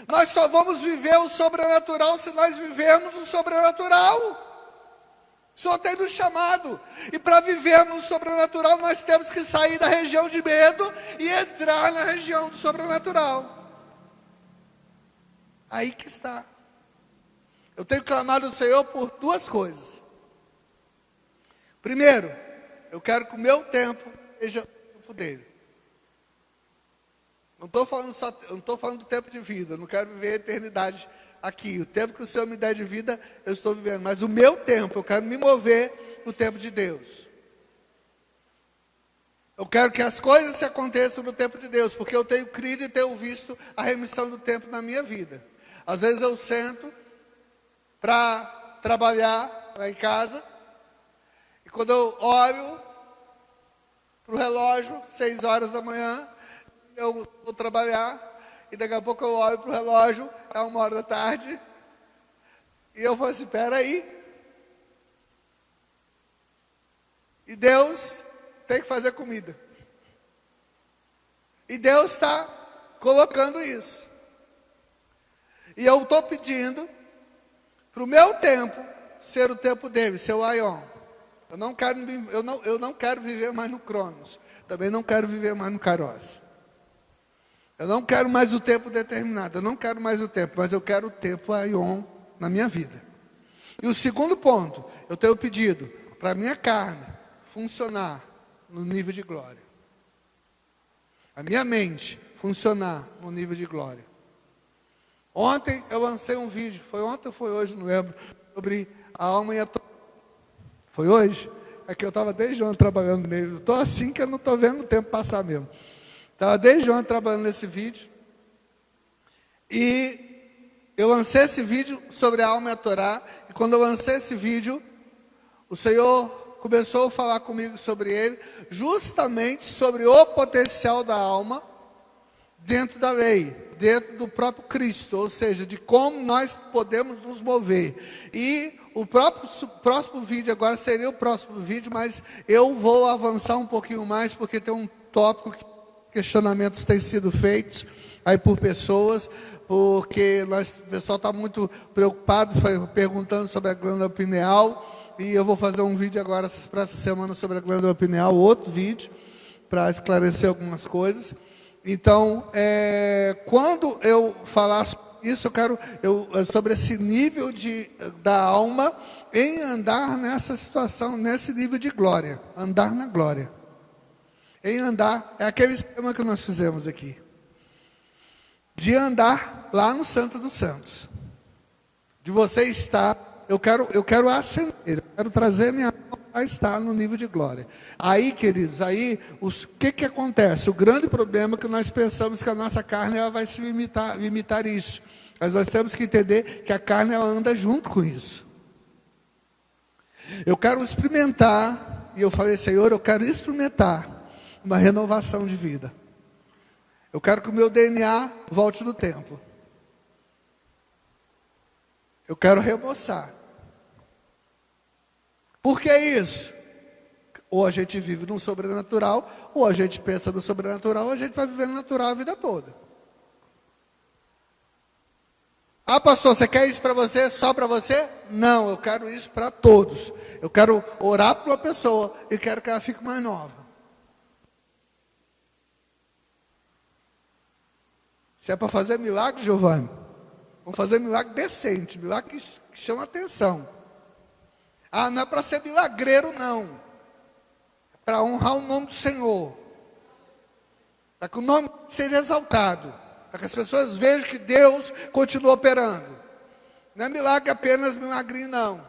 Nós só vamos viver o sobrenatural se nós vivermos o sobrenatural. Só tem nos chamado. E para vivermos o sobrenatural, nós temos que sair da região de medo e entrar na região do sobrenatural. Aí que está. Eu tenho clamado ao Senhor por 2 coisas. Primeiro, eu quero que o meu tempo seja o tempo dele. Não estou falando do tempo de vida, eu não quero viver a eternidade aqui. O tempo que o Senhor me der de vida, eu estou vivendo. Mas o meu tempo, eu quero me mover no tempo de Deus. Eu quero que as coisas se aconteçam no tempo de Deus, porque eu tenho crido e tenho visto a remissão do tempo na minha vida. Às vezes eu sento para trabalhar lá em casa, e quando eu olho para o relógio, 6 horas da manhã, eu vou trabalhar, e daqui a pouco eu olho para o relógio, é 1h da tarde, e eu falo assim, espera aí. E Deus tem que fazer comida. E Deus está colocando isso. E eu estou pedindo para o meu tempo ser o tempo dele, ser o Aion. Eu não quero viver mais no Cronos. Também não quero viver mais no Kairos. Eu não quero mais o tempo determinado. Eu não quero mais o tempo, mas eu quero o tempo Aion na minha vida. E o segundo ponto, eu tenho pedido para a minha carne funcionar no nível de glória. A minha mente funcionar no nível de glória. Ontem eu lancei um vídeo, foi ontem ou foi hoje, não lembro, sobre a alma e a Foi hoje? É que eu estava desde ontem trabalhando nele. Estou assim que eu não estou vendo o tempo passar mesmo. Estava desde ontem trabalhando nesse vídeo. E eu lancei esse vídeo sobre a alma e a Torá. E quando eu lancei esse vídeo, o Senhor começou a falar comigo sobre ele, justamente sobre o potencial da alma dentro da lei, dentro do próprio Cristo, ou seja, de como nós podemos nos mover. E o próximo vídeo agora seria o próximo vídeo, mas eu vou avançar um pouquinho mais, porque tem um tópico que questionamentos têm sido feitos aí por pessoas, porque o pessoal está muito preocupado, perguntando sobre a glândula pineal, e eu vou fazer um vídeo agora para essa semana sobre a glândula pineal, outro vídeo, para esclarecer algumas coisas. Então, quando eu falar sobre isso, eu quero sobre esse nível da alma em andar nessa situação, nesse nível de glória, andar na glória. Em andar, é aquele esquema que nós fizemos aqui, de andar lá no Santo dos Santos, de você estar, eu quero ascender, eu quero trazer minha alma a estar no nível de glória. Aí, queridos, o que acontece? O grande problema é que nós pensamos que a nossa carne ela vai se limitar isso, mas nós temos que entender que a carne ela anda junto com isso. Eu quero experimentar, e eu falei, Senhor, eu quero experimentar uma renovação de vida. Eu quero que o meu DNA volte no tempo. Eu quero remoçar. Por que isso? Ou a gente vive no sobrenatural, ou a gente pensa no sobrenatural, ou a gente vai viver no natural a vida toda. Ah, pastor, você quer isso para você, só para você? Não, eu quero isso para todos. Eu quero orar para uma pessoa e quero que ela fique mais nova. Se é para fazer milagre, Giovanni, vamos fazer milagre decente, milagre que chama atenção. Ah, não é para ser milagreiro, não. É para honrar o nome do Senhor. Para que o nome seja exaltado. Para que as pessoas vejam que Deus continua operando. Não é milagre apenas milagrinho, não.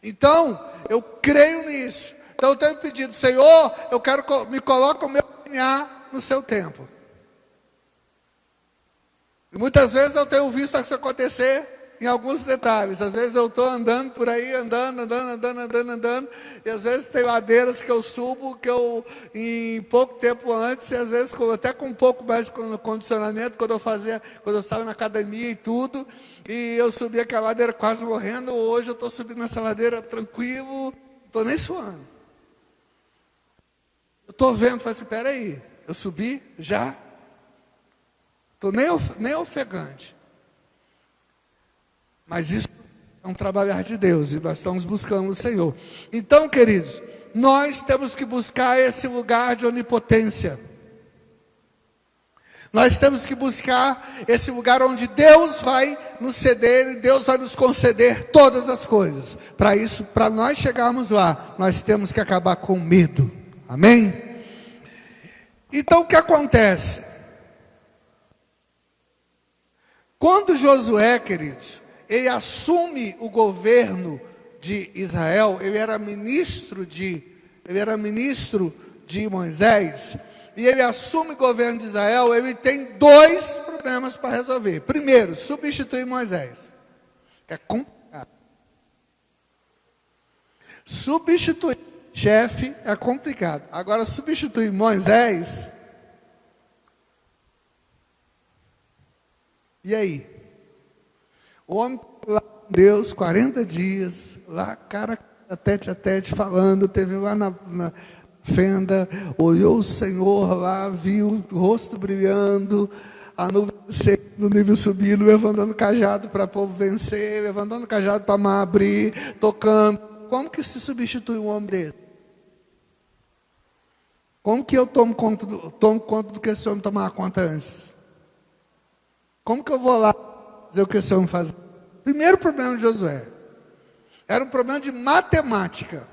Então, eu creio nisso. Então eu tenho pedido, Senhor, eu quero me coloque o meu DNA no seu tempo. E muitas vezes eu tenho visto isso acontecer em alguns detalhes. Às vezes eu estou andando por aí, andando, e às vezes tem ladeiras que eu subo, que eu, em pouco tempo antes, e às vezes até com um pouco mais de condicionamento, quando eu estava na academia e tudo, e eu subi aquela ladeira quase morrendo. Hoje eu estou subindo essa ladeira tranquilo, não estou nem suando. Eu estou vendo, falei assim, peraí, eu subi já? Estou nem ofegante. Mas isso é um trabalhar de Deus, e nós estamos buscando o Senhor. Então, queridos, nós temos que buscar esse lugar de onipotência. Nós temos que buscar esse lugar onde Deus vai nos ceder, e Deus vai nos conceder todas as coisas. Para isso, para nós chegarmos lá, nós temos que acabar com o medo. Amém? Então, o que acontece? Quando Josué, queridos, ele assume o governo de Israel, ele era ministro de Moisés, e ele assume o governo de Israel, ele tem dois problemas para resolver. Primeiro, substituir Moisés, que é complicado. Substituir chefe é complicado. Agora, substituir Moisés, e aí? O homem lá com Deus, 40 dias, lá, cara, tete a tete, falando, teve lá na fenda, olhou o Senhor lá, viu o rosto brilhando, a nuvem no nível subindo, levantando cajado para o povo vencer, levantando cajado para a mar abrir, tocando. Como que se substitui um homem desse? Como que eu tomo conta do que esse homem tomava conta antes? Como que eu vou lá dizer o que esse homem faz? Primeiro problema de Josué era um problema de matemática.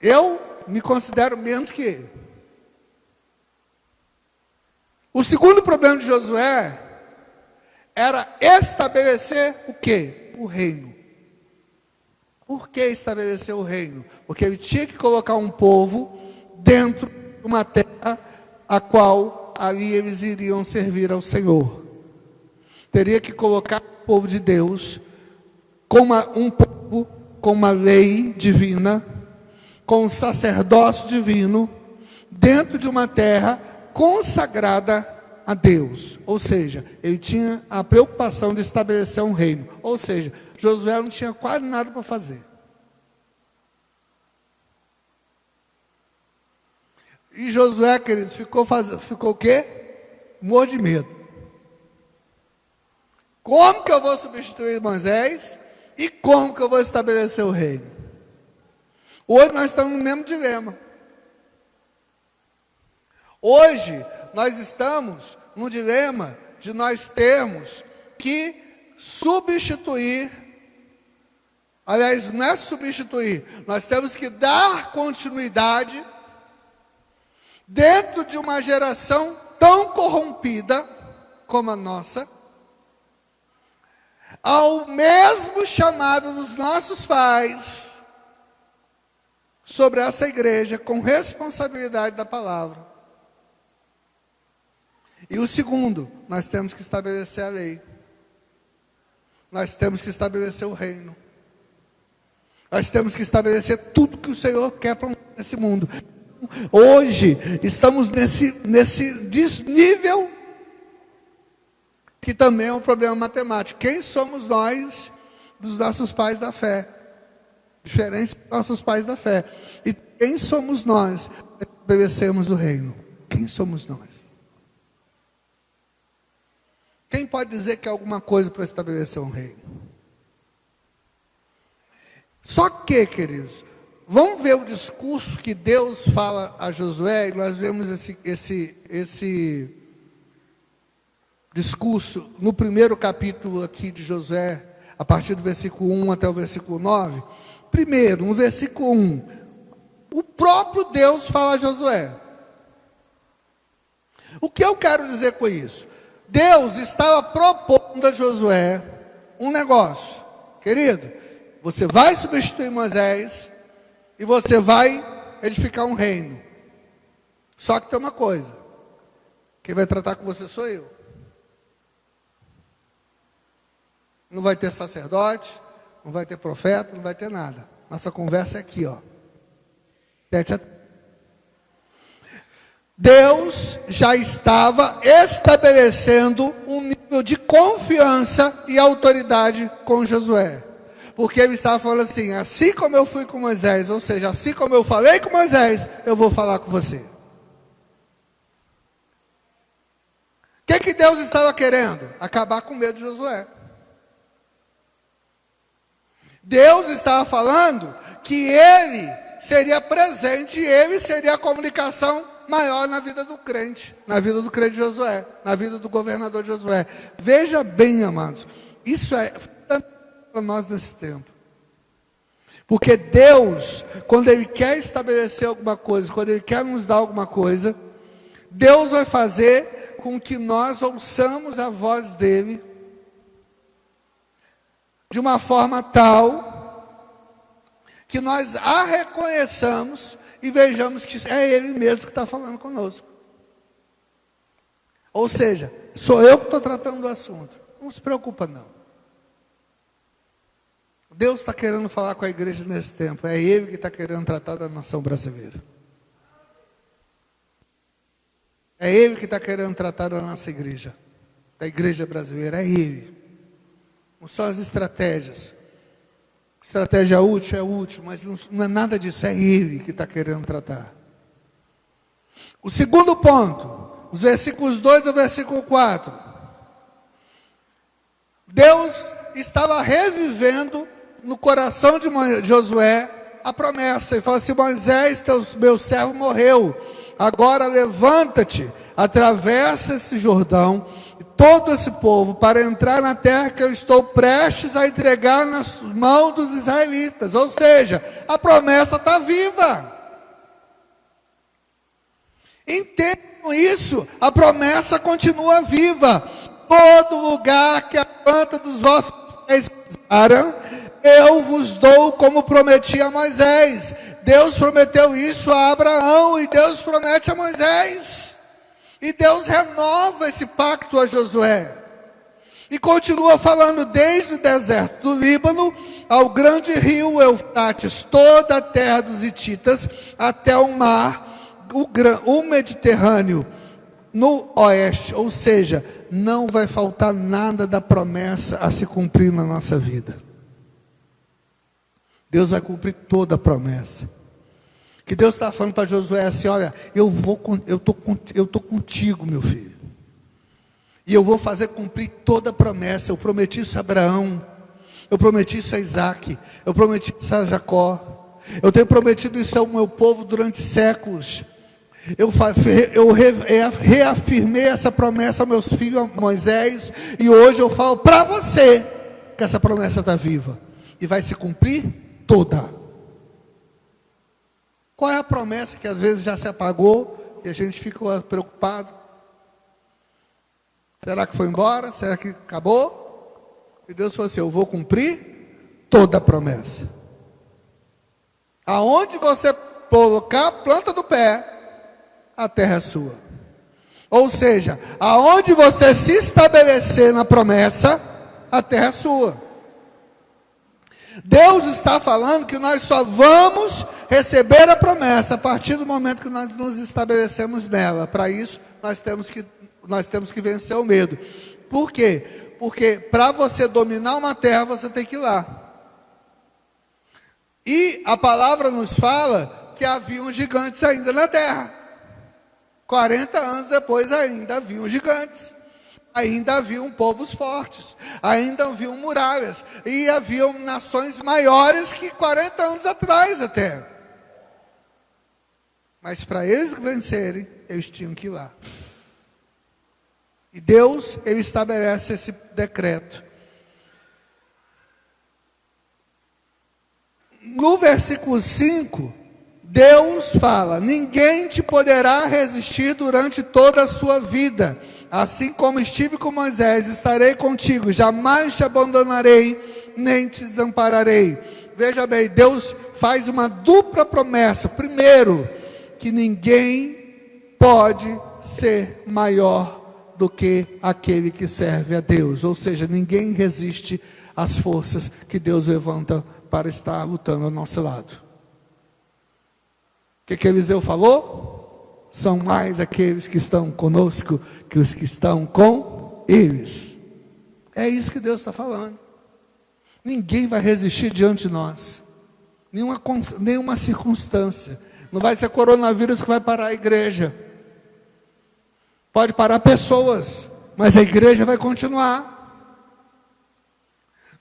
Eu me considero menos que ele. O segundo problema de Josué era estabelecer o quê? O reino. Por que estabelecer o reino? Porque ele tinha que colocar um povo dentro de uma terra a qual ali eles iriam servir ao Senhor. Teria que colocar o povo de Deus como um povo com uma lei divina, com um sacerdócio divino, dentro de uma terra consagrada a Deus. Ou seja, ele tinha a preocupação de estabelecer um reino. Ou seja, Josué não tinha quase nada para fazer. E Josué, queridos, ficou o quê? Morro de medo. Como que eu vou substituir Moisés? E como que eu vou estabelecer o reino? Hoje nós estamos no mesmo dilema. Hoje nós estamos no dilema de nós termos que substituir, aliás, não é substituir, nós temos que dar continuidade dentro de uma geração tão corrompida como a nossa, ao mesmo chamado dos nossos pais sobre essa igreja, com responsabilidade da palavra. E o segundo, nós temos que estabelecer a lei. Nós temos que estabelecer o reino. Nós temos que estabelecer tudo que o Senhor quer para nesse mundo. Hoje, estamos nesse desnível, que também é um problema matemático. Quem somos nós dos nossos pais da fé? Diferentes dos nossos pais da fé. E quem somos nós para estabelecermos o reino? Quem somos nós? Quem pode dizer que é alguma coisa para estabelecer um reino? Só que, queridos, Vamos ver o discurso que Deus fala a Josué, e nós vemos esse discurso no primeiro capítulo aqui de Josué, a partir do versículo 1 até o versículo 9. Primeiro, no versículo 1, o próprio Deus fala a Josué. O que eu quero dizer com isso? Deus estava propondo a Josué um negócio. Querido, você vai substituir Moisés e você vai edificar um reino. Só que tem uma coisa: quem vai tratar com você sou eu. Não vai ter sacerdote, não vai ter profeta, não vai ter nada. Nossa conversa é aqui, ó. Tete a tete. Deus já estava estabelecendo um nível de confiança e autoridade com Josué. Porque ele estava falando assim: assim como eu fui com Moisés, ou seja, assim como eu falei com Moisés, eu vou falar com você. O que Deus estava querendo? Acabar com o medo de Josué. Deus estava falando que ele seria presente, e ele seria a comunicação maior na vida do crente Josué, na vida do governador Josué. Veja bem, amados, isso é para nós nesse tempo. Porque Deus, quando Ele quer estabelecer alguma coisa, quando Ele quer nos dar alguma coisa, Deus vai fazer com que nós ouçamos a voz dEle de uma forma tal que nós a reconheçamos e vejamos que é Ele mesmo que está falando conosco. Ou seja, sou eu que estou tratando do assunto. Não se preocupa não. Deus está querendo falar com a igreja nesse tempo. É Ele que está querendo tratar da nação brasileira. É Ele que está querendo tratar da nossa igreja. Da igreja brasileira. É Ele. Não são as estratégias. Estratégia útil é útil, mas não é nada disso. É Ele que está querendo tratar. O segundo ponto, os versículos 2 ao versículo 4. Deus estava revivendo no coração de Josué a promessa. Ele falou assim: Moisés, meu servo, morreu. Agora levanta-te, atravessa esse Jordão, todo esse povo, para entrar na terra que eu estou prestes a entregar nas mãos dos israelitas. Ou seja, a promessa está viva. Entendam isso, a promessa continua viva. Todo lugar que a planta dos vossos pés pisarem, eu vos dou como prometi a Moisés. Deus prometeu isso a Abraão e Deus promete a Moisés. E Deus renova esse pacto a Josué. E continua falando desde o deserto do Líbano ao grande rio Eufrates, toda a terra dos hititas, até o mar, o Mediterrâneo, no oeste. Ou seja, não vai faltar nada da promessa a se cumprir na nossa vida. Deus vai cumprir toda a promessa. Que Deus está falando para Josué assim: olha, eu estou contigo, meu filho. E eu vou fazer cumprir toda a promessa. Eu prometi isso a Abraão. Eu prometi isso a Isaac. Eu prometi isso a Jacó. Eu tenho prometido isso ao meu povo durante séculos. Eu reafirmei essa promessa aos meus filhos, a Moisés. E hoje eu falo para você que essa promessa está viva. E vai se cumprir toda. Qual é a promessa que às vezes já se apagou e a gente fica preocupado? Será que foi embora? Será que acabou? E Deus falou assim: eu vou cumprir toda a promessa. Aonde você colocar a planta do pé, a terra é sua. Ou seja, aonde você se estabelecer na promessa, a terra é sua. Deus está falando que nós só vamos receber a promessa a partir do momento que nós nos estabelecemos nela. Para isso, nós temos que vencer o medo. Por quê? Porque para você dominar uma terra, você tem que ir lá. E a palavra nos fala que haviam gigantes ainda na terra. 40 anos depois ainda haviam gigantes. Ainda haviam povos fortes, ainda haviam muralhas, e haviam nações maiores que 40 anos atrás até. Mas para eles vencerem, eles tinham que ir lá. E Deus, ele estabelece esse decreto. No versículo 5, Deus fala: ninguém te poderá resistir durante toda a sua vida. Assim como estive com Moisés, estarei contigo, jamais te abandonarei, nem te desampararei. Veja bem, Deus faz uma dupla promessa. Primeiro, que ninguém pode ser maior do que aquele que serve a Deus. Ou seja, ninguém resiste às forças que Deus levanta para estar lutando ao nosso lado. O que Eliseu falou? São mais aqueles que estão conosco que os que estão com eles. É isso que Deus está falando. Ninguém vai resistir diante de nós. Nenhuma circunstância. Não vai ser coronavírus que vai parar a igreja. Pode parar pessoas, mas a igreja vai continuar.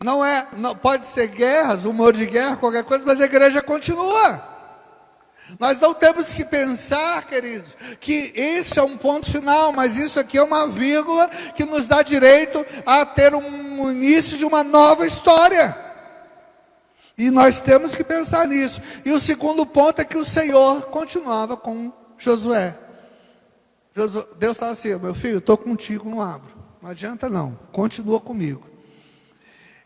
Não pode ser guerras, humor de guerra, qualquer coisa, mas a igreja continua. Nós não temos que pensar, queridos, que esse é um ponto final, mas isso aqui é uma vírgula que nos dá direito a ter um início de uma nova história. E nós temos que pensar nisso. E o segundo ponto é que o Senhor continuava com Josué. Deus estava assim: meu filho, estou contigo, não abro. Não adianta não, continua comigo.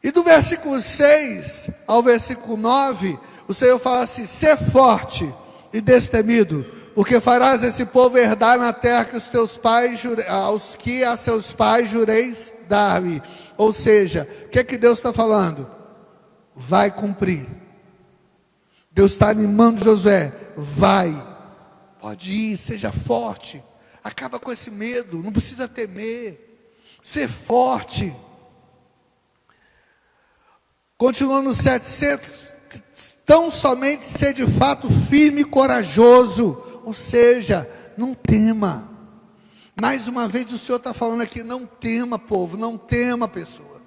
E do versículo 6 ao versículo 9, o Senhor fala assim: ser forte e destemido, porque farás esse povo herdar na terra que a seus pais jureis dar-lhe. Ou seja, o que Deus está falando? Vai cumprir. Deus está animando Josué: vai, pode ir, seja forte, acaba com esse medo, não precisa temer, ser forte. Continuando no 700, tão somente ser de fato firme e corajoso, ou seja, não tema. Mais uma vez o Senhor está falando aqui: não tema, povo, não tema, pessoa.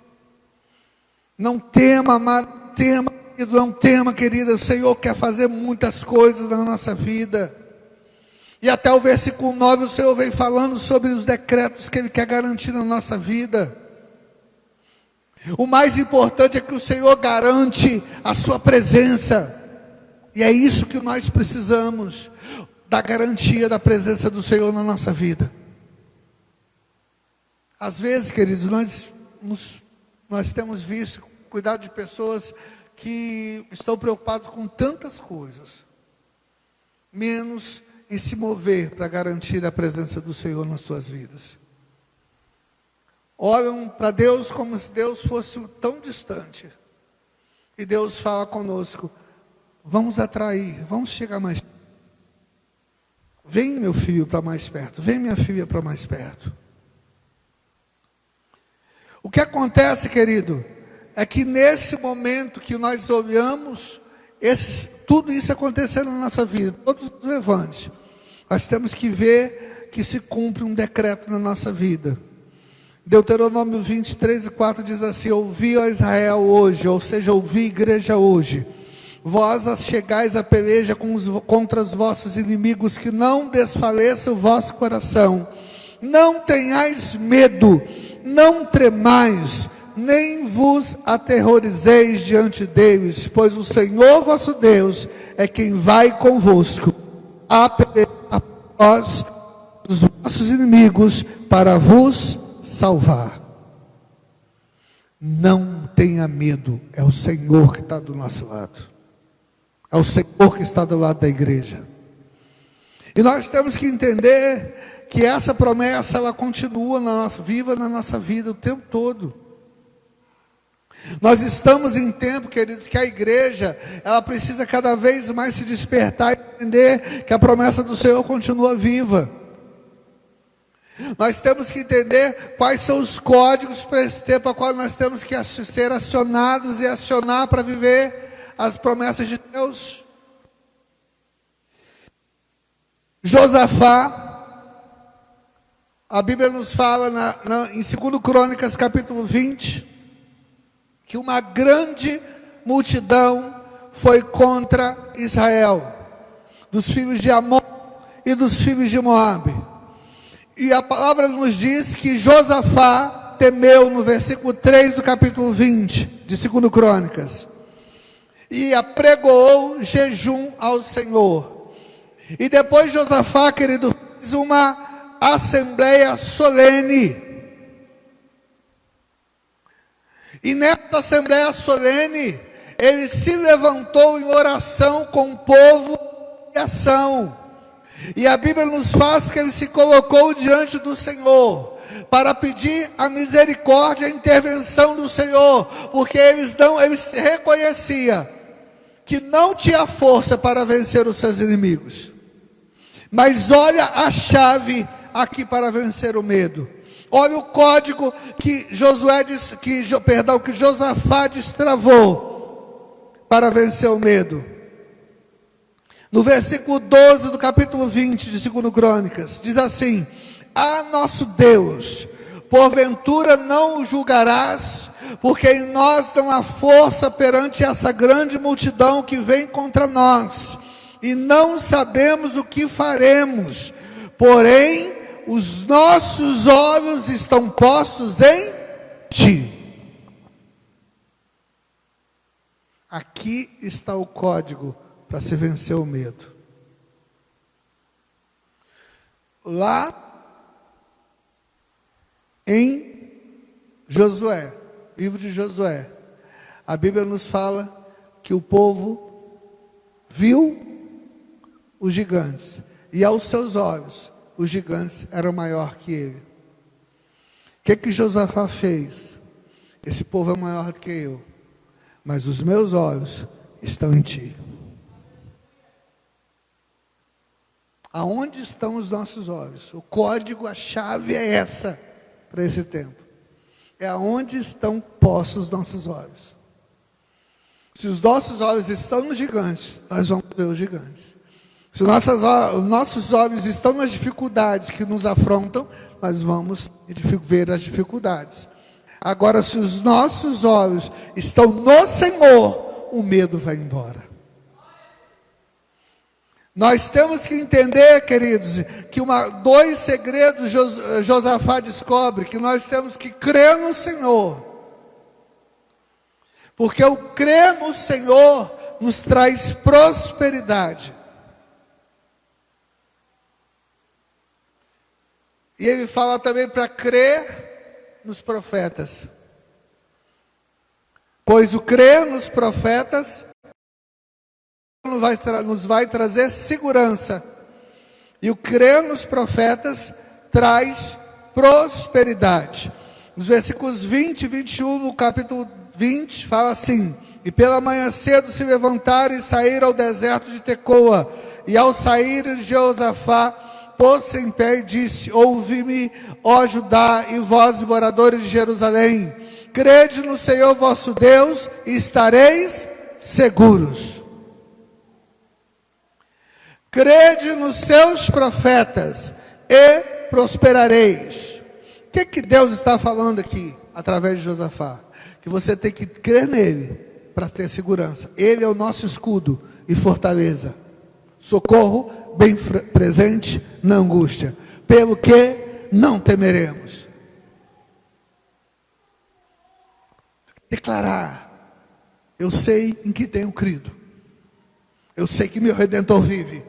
Não tema, amado, não tema, querida. O Senhor quer fazer muitas coisas na nossa vida. E até o versículo 9 o Senhor vem falando sobre os decretos que Ele quer garantir na nossa vida. O mais importante é que o Senhor garante a sua presença. E é isso que nós precisamos, da garantia da presença do Senhor na nossa vida. Às vezes, queridos, nós temos visto cuidado de pessoas que estão preocupadas com tantas coisas, menos em se mover para garantir a presença do Senhor nas suas vidas. Olham para Deus como se Deus fosse tão distante. E Deus fala conosco: vamos atrair, vamos chegar mais perto. Vem, meu filho, para mais perto. Vem, minha filha, para mais perto. O que acontece, querido, é que nesse momento que nós olhamos tudo isso acontecendo na nossa vida, todos os levantes, nós temos que ver que se cumpre um decreto na nossa vida. Deuteronômio 23:4 diz assim: ouvi, ó Israel, hoje, ou seja, ouvi, igreja, hoje, vós chegais a peleja contra os vossos inimigos, que não desfaleça o vosso coração, não tenhais medo, não tremais, nem vos aterrorizeis diante deles, pois o Senhor vosso Deus é quem vai convosco a pelejar por vós os vossos inimigos, para vos salvar. Não tenha medo, é o Senhor que está do nosso lado, é o Senhor que está do lado da igreja. E nós temos que entender que essa promessa, ela continua viva na nossa vida o tempo todo. Nós estamos em tempo, queridos, que a igreja, ela precisa cada vez mais se despertar e entender que a promessa do Senhor continua viva. Nós temos que entender quais são os códigos para esse tempo, a qual nós temos que ser acionados e acionar para viver as promessas de Deus. Josafá, a Bíblia nos fala em 2 Crônicas capítulo 20, que uma grande multidão foi contra Israel, dos filhos de Amon, e dos filhos de Moabe. E a palavra nos diz que Josafá temeu, no versículo 3 do capítulo 20 de 2 Crônicas, e apregoou jejum ao Senhor. E depois Josafá, querido, fez uma assembleia solene. E nessa assembleia solene, ele se levantou em oração com o povo em ação. E a Bíblia nos faz que ele se colocou diante do Senhor para pedir a misericórdia, a intervenção do Senhor, porque ele reconhecia que não tinha força para vencer os seus inimigos. Mas olha a chave aqui para vencer o medo. Olha o código que Josafá destravou para vencer o medo. No versículo 12 do capítulo 20 de 2 Crônicas, diz assim: ah, nosso Deus, porventura não o julgarás, porque em nós não há força perante essa grande multidão que vem contra nós, e não sabemos o que faremos, porém os nossos olhos estão postos em ti. Aqui está o código para se vencer o medo. Lá em Josué, livro de Josué, a Bíblia nos fala que o povo viu os gigantes, e aos seus olhos os gigantes eram maior que ele. O que Josafá fez? Esse povo é maior do que eu, mas os meus olhos estão em ti. Aonde estão os nossos olhos? O código, a chave é essa para esse tempo. É aonde estão postos os nossos olhos. Se os nossos olhos estão nos gigantes, nós vamos ver os gigantes. Se os nossos olhos estão nas dificuldades que nos afrontam, nós vamos ver as dificuldades. Agora, se os nossos olhos estão no Senhor, o medo vai embora. Nós temos que entender, queridos, que dois segredos Josafá descobre, que nós temos que crer no Senhor. Porque o crer no Senhor nos traz prosperidade. E ele fala também para crer nos profetas. Pois o crer nos profetas nos vai trazer segurança. E o crer nos profetas traz prosperidade. Nos versículos 20 e 21, no capítulo 20, fala assim: e pela manhã cedo se levantaram e saíram ao deserto de Tecoa. E ao sair Josafá, pôs-se em pé e disse: ouvi-me, ó Judá, e vós, moradores de Jerusalém, crede no Senhor vosso Deus, e estareis seguros. Crede nos seus profetas, e prosperareis. O que Deus está falando aqui, através de Josafá? Que você tem que crer nele, para ter segurança. Ele é o nosso escudo e fortaleza. Socorro bem presente na angústia, pelo que não temeremos. Declarar: eu sei em que tenho crido, eu sei que meu Redentor vive,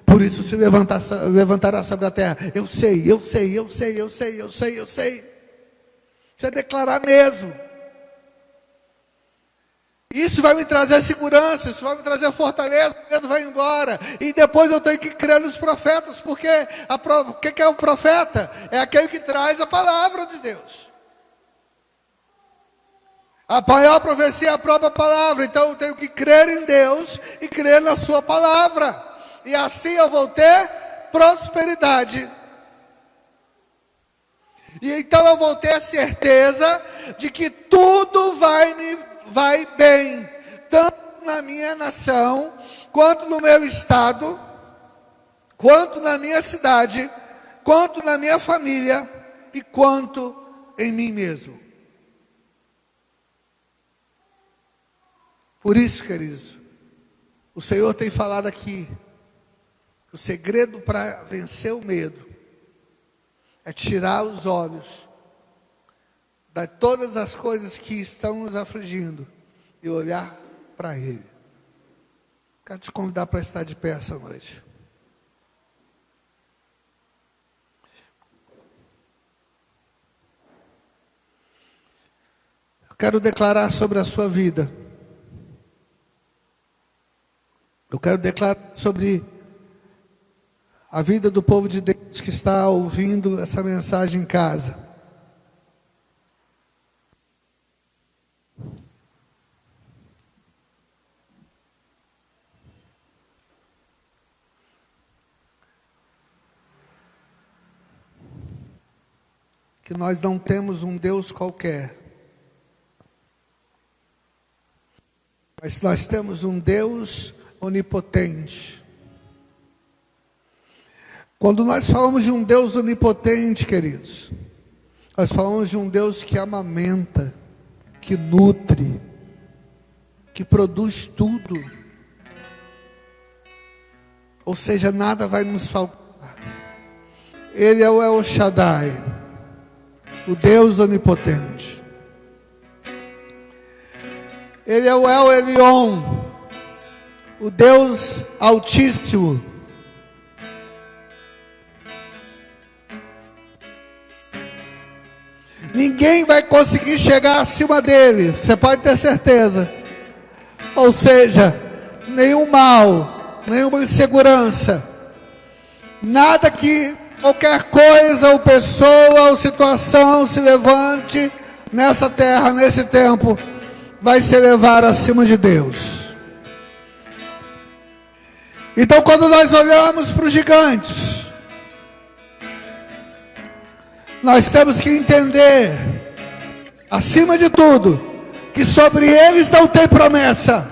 por isso se levantará sobre a terra. Eu sei. Você declarar mesmo. Isso vai me trazer segurança, isso vai me trazer fortaleza, o medo vai embora. E depois eu tenho que crer nos profetas, porque o que é o profeta? É aquele que traz a palavra de Deus. A maior profecia é a própria palavra. Então eu tenho que crer em Deus e crer na sua palavra. E assim eu vou ter prosperidade. E então eu vou ter certeza de que tudo vai bem, tanto na minha nação, quanto no meu estado, quanto na minha cidade, quanto na minha família, e quanto em mim mesmo. Por isso, queridos, o Senhor tem falado aqui, O segredo para vencer o medo é tirar os olhos de todas as coisas que estão nos afligindo e olhar para Ele. Quero te convidar para estar de pé essa noite. Eu quero declarar sobre a sua vida. Eu quero declarar sobre a vida do povo de Deus que está ouvindo essa mensagem em casa. Que nós não temos um Deus qualquer, mas nós temos um Deus onipotente. Quando nós falamos de um Deus onipotente, queridos, nós falamos de um Deus que amamenta, que nutre, que produz tudo. Ou seja, nada vai nos faltar. Ele é o El Shaddai, o Deus onipotente. Ele é o El Elyon, o Deus Altíssimo. Ninguém vai conseguir chegar acima dele, você pode ter certeza. Ou seja, nenhum mal, nenhuma insegurança, nada que qualquer coisa ou pessoa ou situação se levante nessa terra, nesse tempo, vai se elevar acima de Deus. Então, quando nós olhamos para os gigantes, nós temos que entender, acima de tudo, que sobre eles não tem promessa,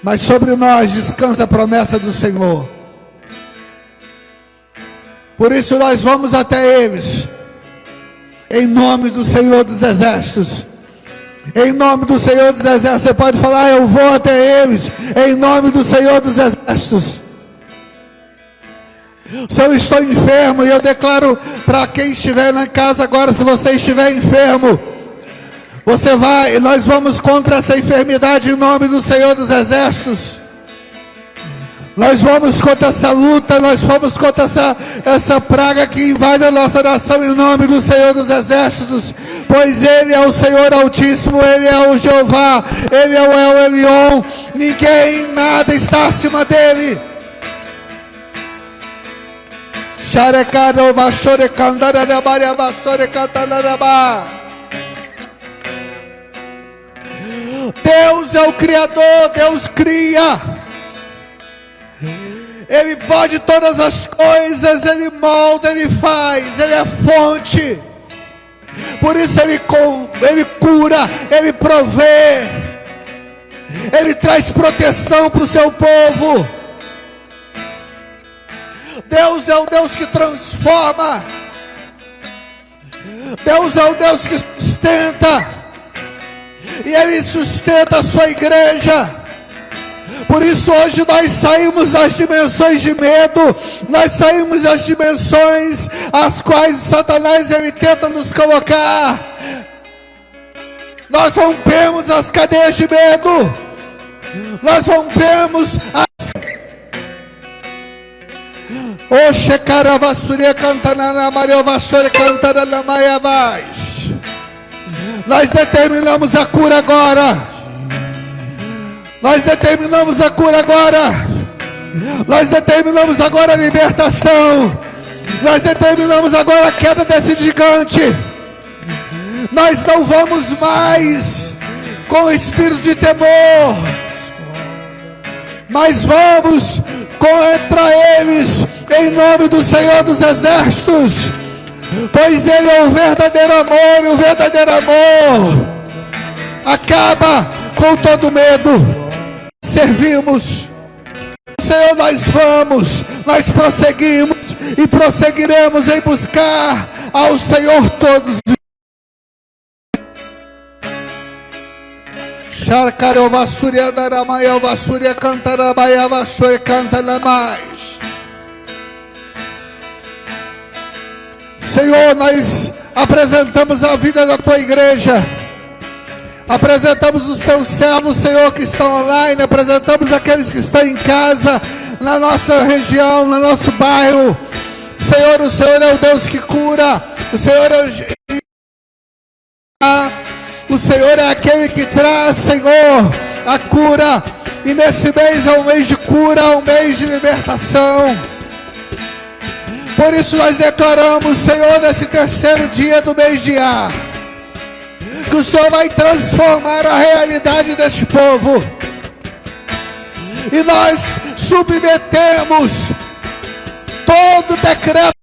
mas sobre nós descansa a promessa do Senhor. Por isso nós vamos até eles, em nome do Senhor dos Exércitos. Em nome do Senhor dos Exércitos. Você pode falar: eu vou até eles, em nome do Senhor dos Exércitos. Se eu estou enfermo, e eu declaro para quem estiver na casa agora, se você estiver enfermo, você vai, e nós vamos contra essa enfermidade em nome do Senhor dos Exércitos. Nós vamos contra essa luta, nós vamos contra essa praga que invade a nossa nação em nome do Senhor dos Exércitos, pois Ele é o Senhor Altíssimo, Ele é o Jeová, Ele é o El Elyon, ninguém, nada está acima dEle. Deus é o Criador, Deus cria. Ele pode todas as coisas, Ele molda, Ele faz, Ele é fonte. Por isso Ele cura, Ele provê, Ele traz proteção para o seu povo. Deus é o Deus que transforma. Deus é o Deus que sustenta. E Ele sustenta a sua igreja. Por isso hoje nós saímos das dimensões de medo. Nós saímos das dimensões as quais Satanás ele tenta nos colocar. Nós rompemos as cadeias de medo. Nós rompemos as... Oxe, caravassuria cantando na Maria Vassoura cantando na Maia Vaz. Nós determinamos a cura agora. Nós determinamos a cura agora. Nós determinamos agora a libertação. Nós determinamos agora a queda desse gigante. Nós não vamos mais com espírito de temor, mas vamos contra eles em nome do Senhor dos Exércitos, pois Ele é o verdadeiro amor, e o verdadeiro amor acaba com todo medo. Servimos o Senhor, nós prosseguimos e prosseguiremos em buscar ao Senhor todos os dias. Xarcareu Vassúria Daramaia Vassúria Cantarabaia Vassúria Cantalamais. Senhor, nós apresentamos a vida da tua igreja, apresentamos os teus servos, Senhor, que estão online, apresentamos aqueles que estão em casa, na nossa região, no nosso bairro. Senhor, o Senhor é o Deus que cura, o Senhor é aquele que traz, Senhor, a cura, e nesse mês é um mês de cura, um mês de libertação. Por isso nós declaramos, Senhor, nesse terceiro dia do mês de A, que o Senhor vai transformar a realidade deste povo. E nós submetemos todo decreto